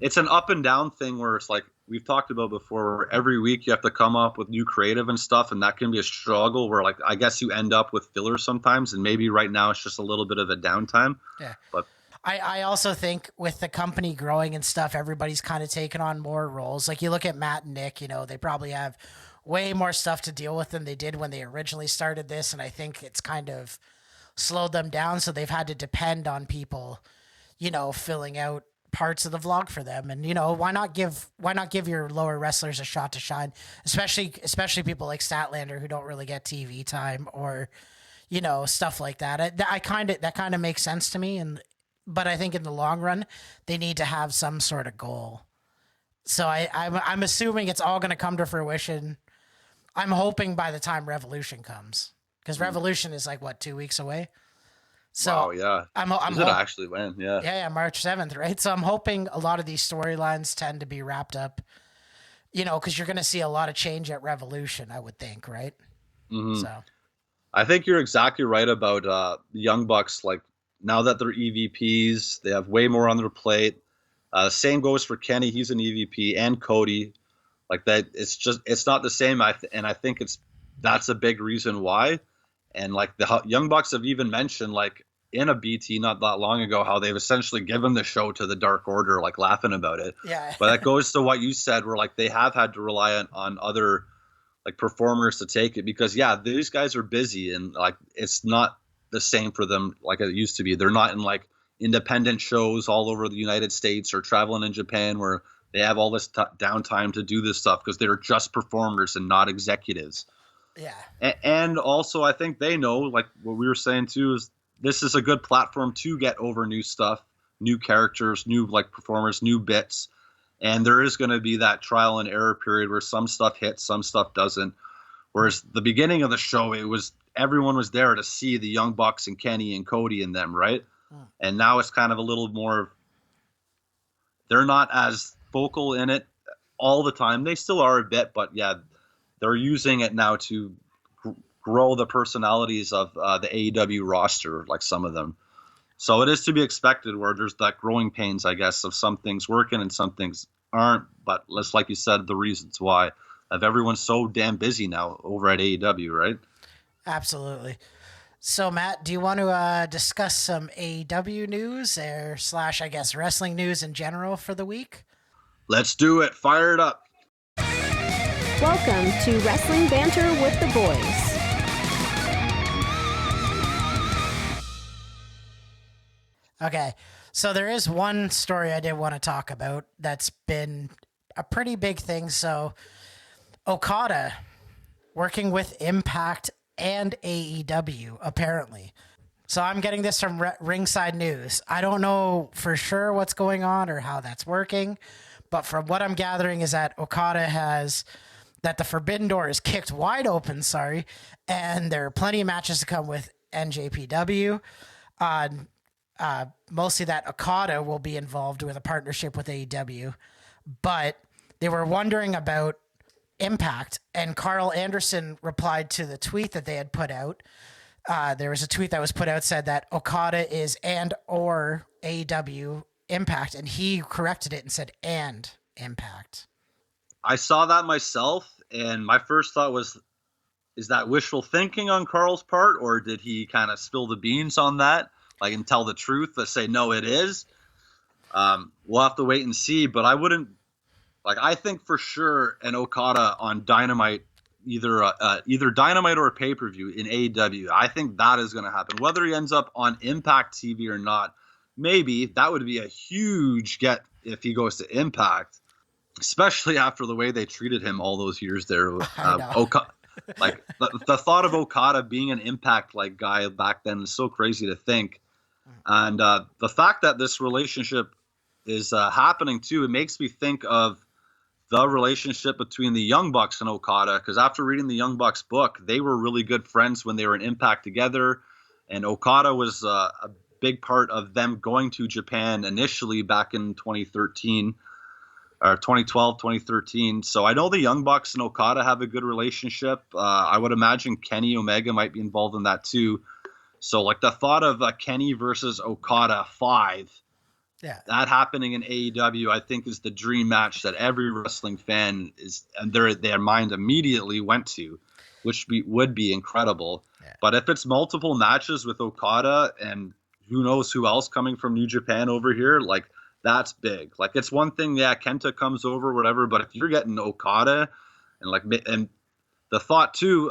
It's an up and down thing where it's like we've talked about before, where every week you have to come up with new creative and stuff, and that can be a struggle where like I guess you end up with filler sometimes, and maybe right now it's just a little bit of a downtime. Yeah. But I also think with the company growing and stuff, everybody's kind of taken on more roles. Like you look at Matt and Nick, you know, they probably have way more stuff to deal with than they did when they originally started this, and I think it's kind of slowed them down, so they've had to depend on people, you know, filling out parts of the vlog for them. And you know, why not give your lower wrestlers a shot to shine, especially people like Statlander who don't really get TV time, or you know, stuff like that. That kind of makes sense to me, but I think in the long run they need to have some sort of goal. So I'm assuming it's all going to come to fruition. I'm hoping by the time Revolution comes, because Revolution is like what, 2 weeks away. So wow, yeah. I'm Is it actually when? Yeah. Yeah, March 7th, right? So I'm hoping a lot of these storylines tend to be wrapped up you know, because you're going to see a lot of change at Revolution, I would think, right? So I think you're exactly right about the Young Bucks. Like, now that they're EVPs, they have way more on their plate. Same goes for Kenny. He's an EVP, and Cody. Like that, it's not the same. And I think that's a big reason why. And like the Young Bucks have even mentioned, like in a BT not that long ago, how they've essentially given the show to the Dark Order, like laughing about it. Yeah. But that goes to what you said, where like they have had to rely on other like performers to take it, because these guys are busy, and like it's not the same for them like it used to be. They're not in like independent shows all over the United States or traveling in Japan where they have all this downtime to do this stuff, because they're just performers and not executives. Yeah. And also, I think they know, like what we were saying too, is this is a good platform to get over new stuff, new characters, new like performers, new bits. And there is going to be that trial and error period where some stuff hits, some stuff doesn't. Whereas the beginning of the show, everyone was there to see the Young Bucks and Kenny and Cody and them, right? And now it's kind of a little more, they're not as vocal in it all the time. They still are a bit, but they're using it now to grow the personalities of the AEW roster, like some of them. So it is to be expected, where there's that growing pains, I guess, of some things working and some things aren't. But let's, like you said, the reasons why, of everyone's so damn busy now over at AEW, right? Absolutely. So, Matt, do you want to discuss some AEW news or / I guess wrestling news in general for the week? Let's do it. Fire it up. Welcome to Wrestling Banter with the Boys. Okay, so there is one story I did want to talk about that's been a pretty big thing. So Okada working with Impact and AEW, apparently. So I'm getting this from Ringside News. I don't know for sure what's going on or how that's working, but from what I'm gathering is that that the Forbidden Door is kicked wide open, and there are plenty of matches to come with NJPW. Mostly that Okada will be involved with a partnership with AEW, but they were wondering about Impact, and Carl Anderson replied to the tweet that they had put out. There was a tweet that was put out said that Okada is or AEW Impact, and he corrected it and said and Impact. I saw that myself, and my first thought was, is that wishful thinking on Carl's part, or did he kind of spill the beans on that? Like, and tell the truth, to say, no, it is. We'll have to wait and see, but I wouldn't, like, I think for sure an Okada on Dynamite, either Dynamite or a pay-per-view in AEW, I think that is going to happen. Whether he ends up on Impact TV or not, maybe that would be a huge get if he goes to Impact, especially after the way they treated him all those years there. Like the thought of Okada being an Impact like guy back then is so crazy to think. And the fact that this relationship is happening too, it makes me think of the relationship between the Young Bucks and Okada, because after reading the Young Bucks book, they were really good friends when they were in Impact together, and Okada was a big part of them going to Japan initially back in 2013 or 2012, 2013. So I know the Young Bucks and Okada have a good relationship. I would imagine Kenny Omega might be involved in that too. So like the thought of Kenny versus Okada 5, that happening in AEW, I think is the dream match that every wrestling fan is, and their mind immediately went to, which would be incredible. Yeah. But if it's multiple matches with Okada and who knows who else coming from New Japan over here, like that's big. Like it's one thing, Kenta comes over, whatever, but if you're getting Okada and the thought too,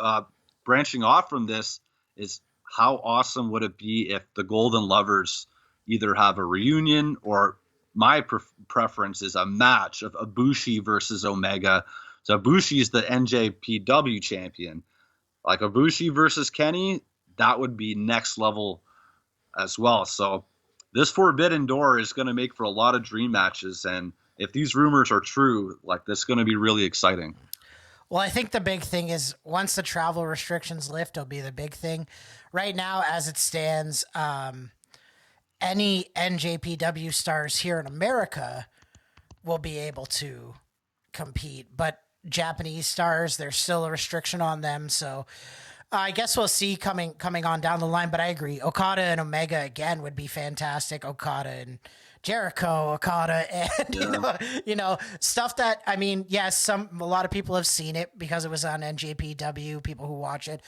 branching off from this is how awesome would it be if the Golden Lovers either have a reunion or my preference is a match of Ibushi versus Omega. So Ibushi is the NJPW champion. Like Ibushi versus Kenny, that would be next level as well. So this Forbidden Door is going to make for a lot of dream matches. And if these rumors are true, like this is going to be really exciting. Well, I think the big thing is once the travel restrictions lift, it'll be the big thing. Right now, as it stands, any NJPW stars here in America will be able to compete. But Japanese stars, there's still a restriction on them, so I guess we'll see coming on down the line. But I agree, Okada and Omega again would be fantastic. Okada and Jericho, Okada, and you know stuff that, I mean, yes, a lot of people have seen it because it was on NJPW, people who watch it,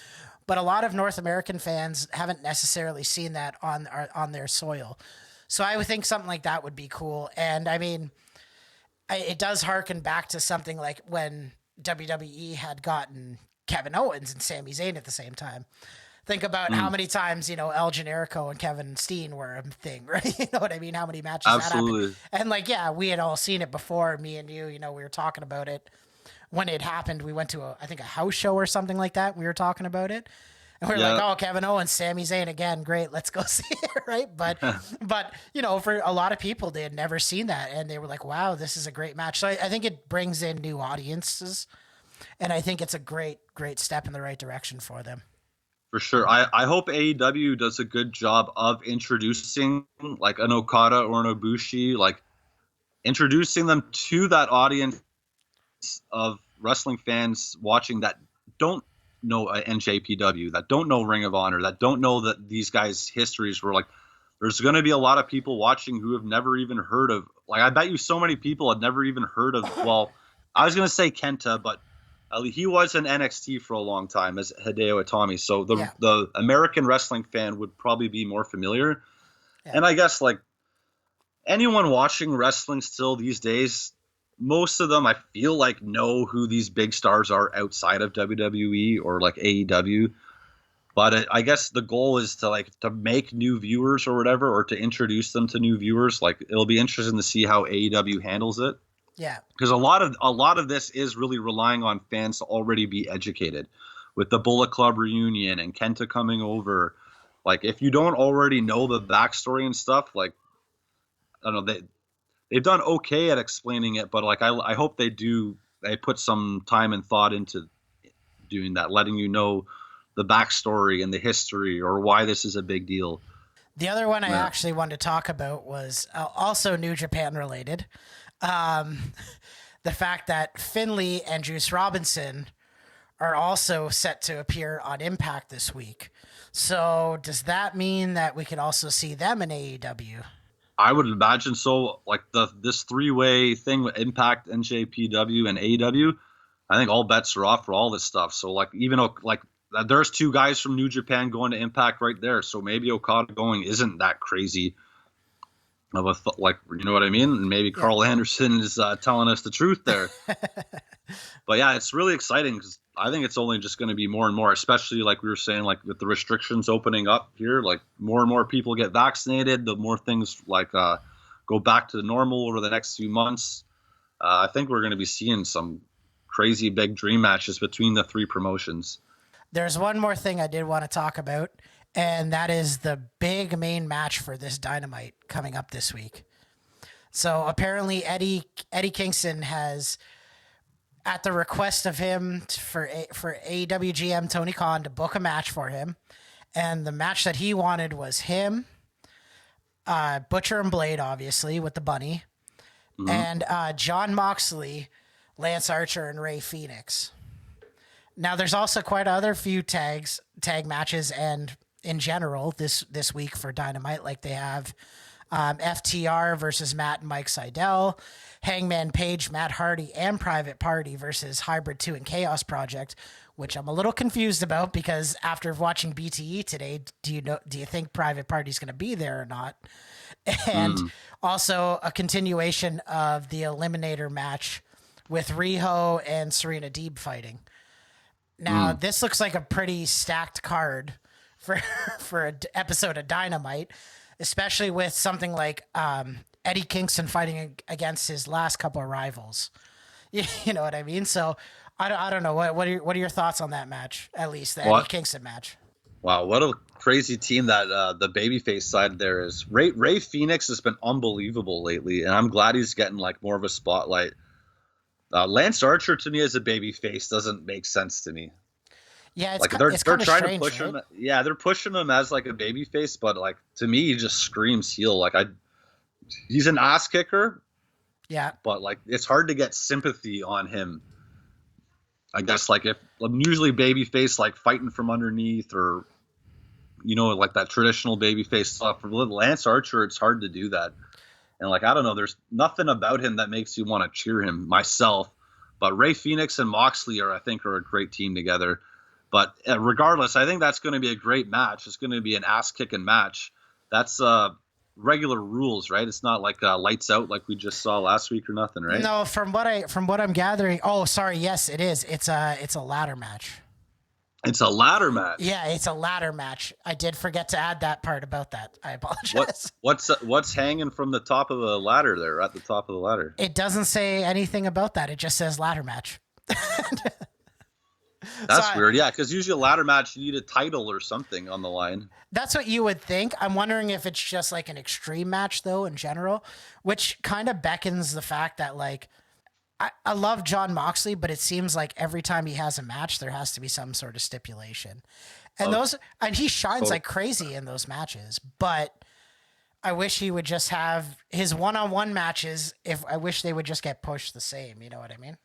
but a lot of North American fans haven't necessarily seen that on their soil. So I would think something like that would be cool. And I mean, it does harken back to something like when WWE had gotten Kevin Owens and Sami Zayn at the same time. Think about how many times, you know, El Generico and Kevin Steen were a thing, right? You know what I mean? How many matches that happened. And like, yeah, we had all seen it before, me and you know, we were talking about it when it happened. We went to I think a house show or something like that. We were talking about it. And we were like, oh, Kevin Owens, Sami Zayn again. Great. Let's go see it. Right. But, you know, for a lot of people, they had never seen that. And they were like, wow, this is a great match. So I think it brings in new audiences. And I think it's a great, great step in the right direction for them. For sure. I hope AEW does a good job of introducing like an Okada or an Ibushi, like introducing them to that audience of wrestling fans watching that don't know NJPW, that don't know Ring of Honor, that don't know that these guys' histories were like, there's going to be a lot of people watching who have never even heard of, like, I bet you so many people had never even heard of, well, I was going to say Kenta, but he was in NXT for a long time as Hideo Itami. So the American wrestling fan would probably be more familiar. Yeah. And I guess like anyone watching wrestling still these days, most of them I feel like know who these big stars are outside of WWE or like AEW. But I guess the goal is to make new viewers or whatever, or to introduce them to new viewers. Like it'll be interesting to see how AEW handles it. Yeah, because a lot of this is really relying on fans to already be educated, with the Bullet Club reunion and Kenta coming over. Like if you don't already know the backstory and stuff, like I don't know, they've done okay at explaining it, but like I hope they put some time and thought into doing that, letting you know the backstory and the history or why this is a big deal. The other one I actually wanted to talk about was also New Japan related. The fact that Finlay and Juice Robinson are also set to appear on Impact this week. So does that mean that we could also see them in AEW? I would imagine so. Like this three-way thing with Impact, NJPW, and AEW, I think all bets are off for all this stuff. So like even like there's two guys from New Japan going to Impact right there. So maybe Okada going isn't that crazy of a like, you know what I mean? And maybe Carl Anderson is telling us the truth there. But yeah, it's really exciting because I think it's only just going to be more and more, especially like we were saying, like with the restrictions opening up here, like more and more people get vaccinated, the more things like go back to normal over the next few months. I think we're going to be seeing some crazy big dream matches between the three promotions. There's one more thing I did want to talk about, and that is the big main match for this Dynamite coming up this week. So apparently Eddie Kingston has, at the request of him for AEW GM Tony Khan to book a match for him, and the match that he wanted was him, Butcher and Blade, obviously, with the bunny, and Jon Moxley, Lance Archer, and Rey Fenix. Now, there's also quite other few tag matches and in general this week for Dynamite, like they have FTR versus Matt and Mike Sydal, Hangman Page, Matt Hardy, and Private Party versus Hybrid 2 and Chaos Project, which I'm a little confused about because after watching BTE today, do you think Private Party's going to be there or not? And also a continuation of the Eliminator match with Riho and Serena Deeb fighting. Now, this looks like a pretty stacked card for an episode of Dynamite, especially with something like Eddie Kingston fighting against his last couple of rivals. You know what I mean? So I don't know. What are your thoughts on that match? At least the Eddie Kingston match. Wow, what a crazy team that the babyface side there is. Rey Fenix has been unbelievable lately, and I'm glad he's getting like more of a spotlight. Lance Archer to me as a babyface doesn't make sense to me. Yeah, it's like they're trying to push him. Yeah, they're pushing him as like a babyface, but like to me, he just screams heel. Like he's an ass kicker, Yeah. but like it's hard to get sympathy on him. I guess like if I'm usually babyface like fighting from underneath or like that traditional babyface stuff. For Lance Archer, it's hard to do that. And like I don't know, there's nothing about him that makes you want to cheer him myself. But Ray Phoenix and Moxley I think are a great team together. But regardless, I think that's going to be a great match. It's going to be an ass-kicking match. That's regular rules, right? It's not like lights out like we just saw last week or nothing, right? No, from what I'm gathering. Oh, sorry. Yes, it is. It's a ladder match. It's a ladder match. Yeah, it's a ladder match. I did forget to add that part about that. I apologize. What's hanging from the top of the ladder there? At the top of the ladder. It doesn't say anything about that. It just says ladder match. That's weird. Yeah, because usually a ladder match, you need a title or something on the line. That's what you would think. I'm wondering if it's just like an extreme match, though, in general, which kind of beckons the fact that, like, I love Jon Moxley, but it seems like every time he has a match, there has to be some sort of stipulation. And and he shines like crazy in those matches, but I wish he would just have his one-on-one matches. I wish they would just get pushed the same. You know what I mean?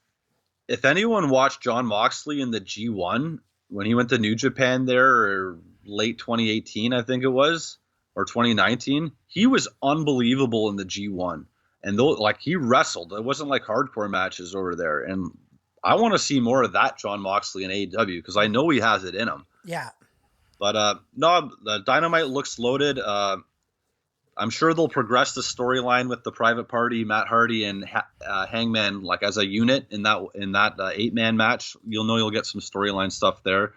If anyone watched Jon Moxley in the G1 when he went to New Japan there, or late 2018, I think it was, or 2019, he was unbelievable in the G1. And he wrestled. It wasn't like hardcore matches over there. And I want to see more of that Jon Moxley in AEW because I know he has it in him. Yeah. But no, the Dynamite looks loaded. I'm sure they'll progress the storyline with the Private Party, Matt Hardy, and Hangman like as a unit in that 8-man match. You'll get some storyline stuff there.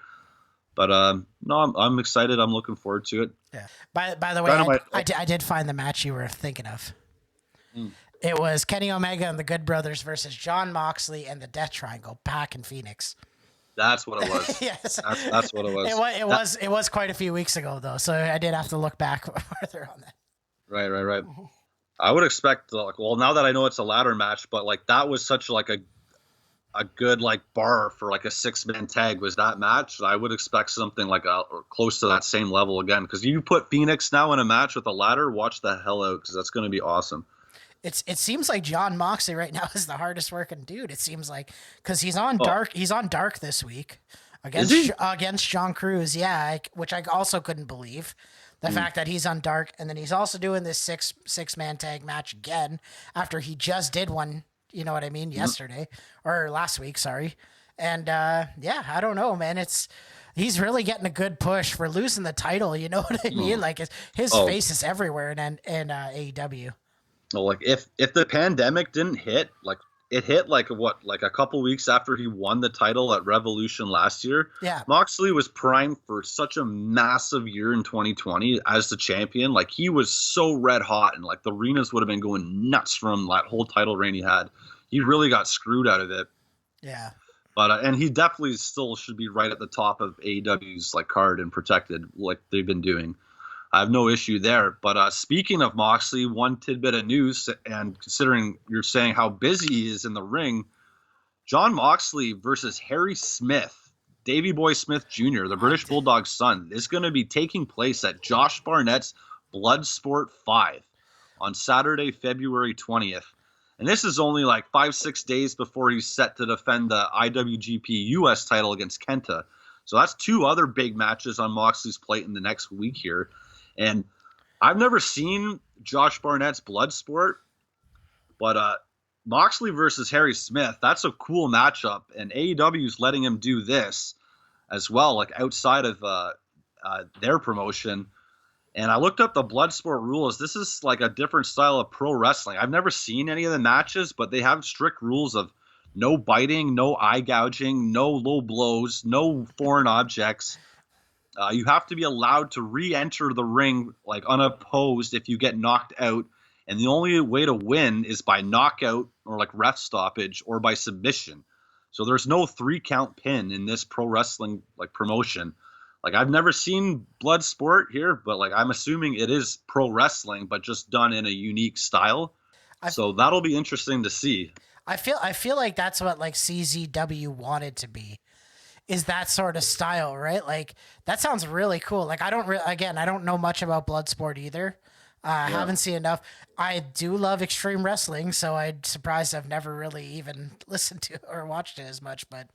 But no, I'm excited. I'm looking forward to it. Yeah. By the way, I did find the match you were thinking of. It was Kenny Omega and the Good Brothers versus Jon Moxley and the Death Triangle back in Phoenix. That's what it was. Yes, that's what it was. It was quite a few weeks ago though, so I did have to look back further on that. Right. I would expect now that I know it's a ladder match, but like that was such like a good like bar for like a 6-man tag was that match. I would expect something like or close to that same level again because you put Phoenix now in a match with a ladder, watch the hell out because that's going to be awesome. It seems like Jon Moxley right now is the hardest working dude. It seems like because he's on Dark. He's on Dark this week against John Cruz. Yeah, which I also couldn't believe the fact that he's on Dark, and then he's also doing this six-man tag match again after he just did one. You know what I mean? Yesterday or last week, sorry. And yeah, I don't know, man. He's really getting a good push for losing the title. You know what I mean? Like his face is everywhere in AEW. Well, like if the pandemic didn't hit, like it hit like a couple weeks after he won the title at Revolution last year. Yeah, Moxley was primed for such a massive year in 2020 as the champion. Like he was so red hot, and like the arenas would have been going nuts from that whole title reign he had. He really got screwed out of it. Yeah, but and he definitely still should be right at the top of AEW's like card and protected like they've been doing. I have no issue there. But speaking of Moxley, one tidbit of news, and considering you're saying how busy he is in the ring, Jon Moxley versus Harry Smith, Davey Boy Smith Jr., the British Bulldog's son, is going to be taking place at Josh Barnett's Bloodsport 5 on Saturday, February 20th. And this is only like 5-6 days before he's set to defend the IWGP US title against Kenta. So that's 2 other big matches on Moxley's plate in the next week here. And I've never seen Josh Barnett's Bloodsport, but Moxley versus Harry Smith, that's a cool matchup. And AEW's letting him do this as well, like outside of their promotion. And I looked up the Bloodsport rules. This is like a different style of pro wrestling. I've never seen any of the matches, but they have strict rules of no biting, no eye gouging, no low blows, no foreign objects. You have to be allowed to re-enter the ring like unopposed if you get knocked out, and the only way to win is by knockout or like ref stoppage or by submission. So there's no 3-count pin in this pro wrestling like promotion. Like I've never seen Bloodsport here, but like I'm assuming it is pro wrestling, but just done in a unique style. So that'll be interesting to see. I feel like that's what like CZW wanted to be. Is that sort of style, right? Like that sounds really cool. Like I don't know much about Bloodsport either. I haven't seen enough. I do love extreme wrestling, so I'm surprised I've never really even listened to or watched it as much. But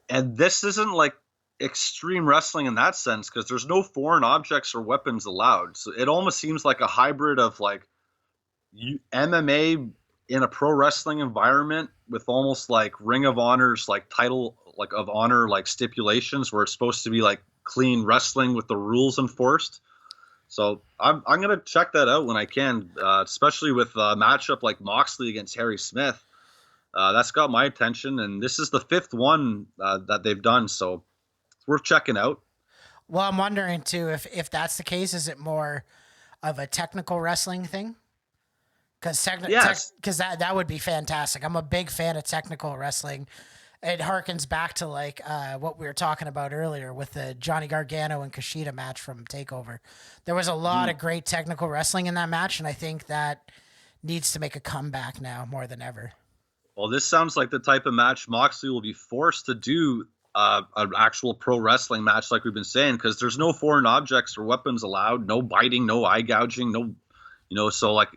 And this isn't like extreme wrestling in that sense because there's no foreign objects or weapons allowed. So it almost seems like a hybrid of like MMA in a pro wrestling environment with almost like Ring of Honor's like title like of honor like stipulations where it's supposed to be like clean wrestling with the rules enforced. So I'm gonna check that out when I can, especially with a matchup like Moxley against Harry Smith. That's got my attention, and this is the 5th one that they've done, so it's worth checking out. well, I'm wondering too if that's the case, is it more of a technical wrestling thing? Because Yes. that would be fantastic. I'm a big fan of technical wrestling. It harkens back to like what we were talking about earlier with the Johnny Gargano and Kushida match from TakeOver. There was a lot of great technical wrestling in that match, and I think that needs to make a comeback now more than ever. Well, this sounds like the type of match Moxley will be forced to do an actual pro wrestling match, like we've been saying, because there's no foreign objects or weapons allowed, no biting, no eye gouging, no, so like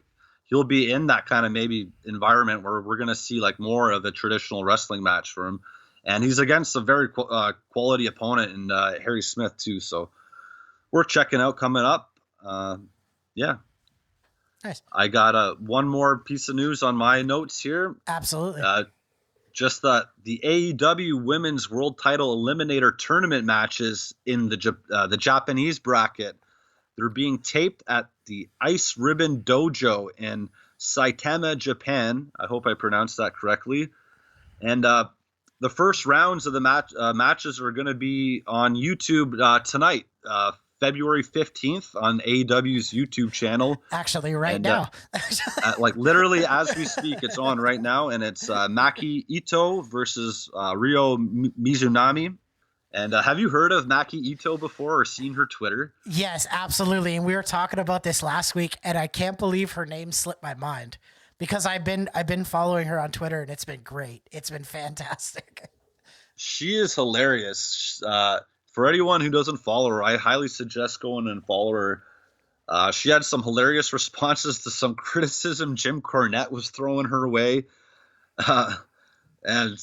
he'll be in that kind of maybe environment where we're going to see like more of a traditional wrestling match for him. And he's against a very quality opponent in Harry Smith too. So we're checking out coming up. Yeah. Nice. I got one more piece of news on my notes here. Absolutely. Just the AEW Women's World Title Eliminator Tournament matches in the Japanese bracket. They're being taped at the Ice Ribbon Dojo in Saitama, Japan. I hope I pronounced that correctly. And the first rounds of the matches are going to be on YouTube tonight, February 15th on AEW's YouTube channel. Actually, right now. Like literally as we speak, it's on right now. And it's Maki Ito versus Ryo Mizunami. And have you heard of Maki Ito before or seen her Twitter? Yes, absolutely. And we were talking about this last week, and I can't believe her name slipped my mind because I've been following her on Twitter, and it's been great. It's been fantastic. She is hilarious. For anyone who doesn't follow her, I highly suggest going and follow her. She had some hilarious responses to some criticism Jim Cornette was throwing her way. And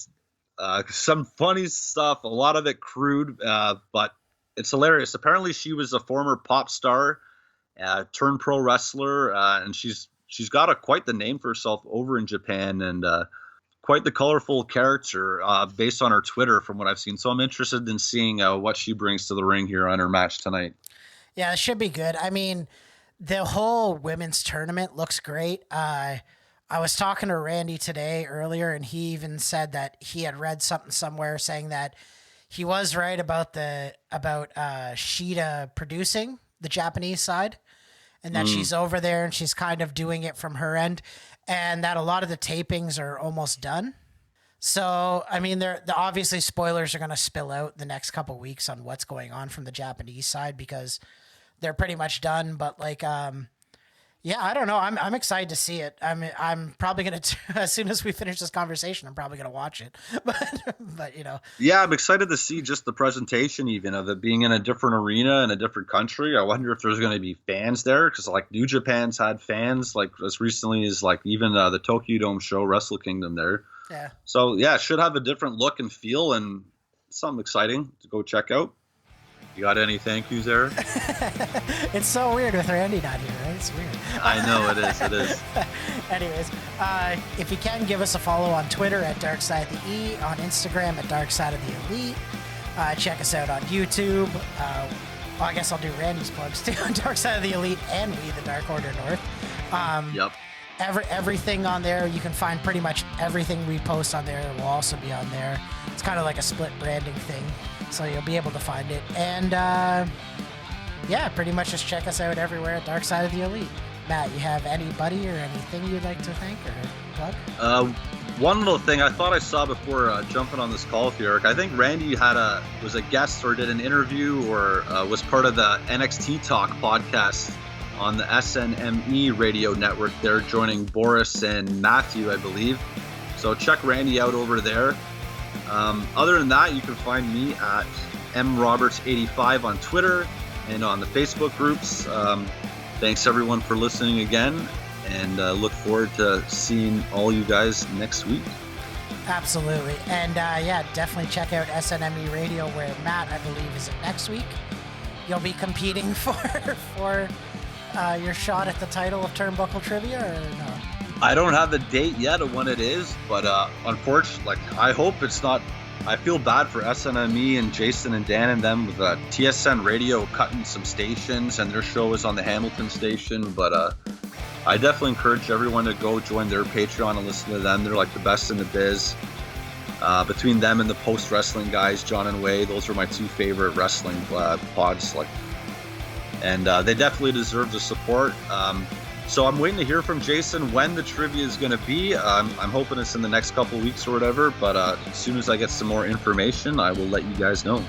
some funny stuff, a lot of it crude, but it's hilarious. Apparently she was a former pop star, turned pro wrestler, and she's got quite the name for herself over in Japan, and quite the colorful character based on her Twitter from what I've seen. So I'm interested in seeing what she brings to the ring here on her match tonight. Yeah, it should be good. I mean, the whole women's tournament looks great. I was talking to Randy today earlier, and he even said that he had read something somewhere saying that he was right about Shida producing the Japanese side, and that she's over there and she's kind of doing it from her end, and that a lot of the tapings are almost done. So, I mean, the obviously spoilers are going to spill out the next couple weeks on what's going on from the Japanese side because they're pretty much done. But like, yeah, I don't know. I'm excited to see it. I'm probably gonna as soon as we finish this conversation, I'm probably gonna watch it. But you know. Yeah, I'm excited to see just the presentation, even of it being in a different arena in a different country. I wonder if there's going to be fans there because like New Japan's had fans like as recently as like even the Tokyo Dome show, Wrestle Kingdom there. Yeah. So yeah, it should have a different look and feel and something exciting to go check out. You got any thank yous there? It's so weird with Randy not here, right? It's weird. I know, it is. Anyways, if you can, give us a follow on Twitter at Darkside of the E, on Instagram at Darkside of the Elite. Check us out on YouTube. Well, I guess I'll do Randy's plugs too on Darkside of the Elite and We the Dark Order North. Yep. Everything on there, you can find pretty much everything we post on there will also be on there. It's kind of like a split branding thing, so you'll be able to find it. And yeah, pretty much just check us out everywhere at Dark Side of the Elite. Matt, you have anybody or anything you'd like to thank or plug? One little thing I thought I saw before jumping on this call with you, Eric. I think Randy was a guest or did an interview or was part of the NXT Talk podcast on the SNME radio network there, joining Boris and Matthew, I believe. So check Randy out over there. Other than that, you can find me at mroberts85 on Twitter and on the Facebook groups. thanks everyone for listening again, and look forward to seeing all you guys next week. Absolutely. And yeah, definitely check out SNME Radio, where Matt, I believe, is next week. You'll be competing for your shot at the title of Turnbuckle Trivia, or no? I don't have the date yet of when it is, but unfortunately, I hope it's not. I feel bad for SNME and Jason and Dan and them with TSN Radio cutting some stations, and their show is on the Hamilton station. But I definitely encourage everyone to go join their Patreon and listen to them. They're like the best in the biz. Between them and the post wrestling guys, John and Wade, those are my two favorite wrestling pods. And they definitely deserve the support. So I'm waiting to hear from Jason when the trivia is going to be. I'm hoping it's in the next couple of weeks or whatever, but as soon as I get some more information, I will let you guys know.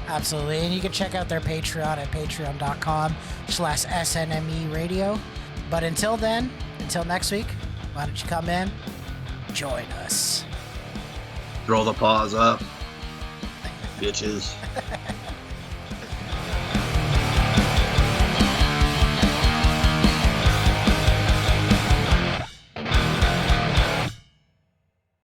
Absolutely. And you can check out their Patreon at patreon.com/SNME Radio. But until then, until next week, why don't you come in, join us. Throw the paws up, bitches.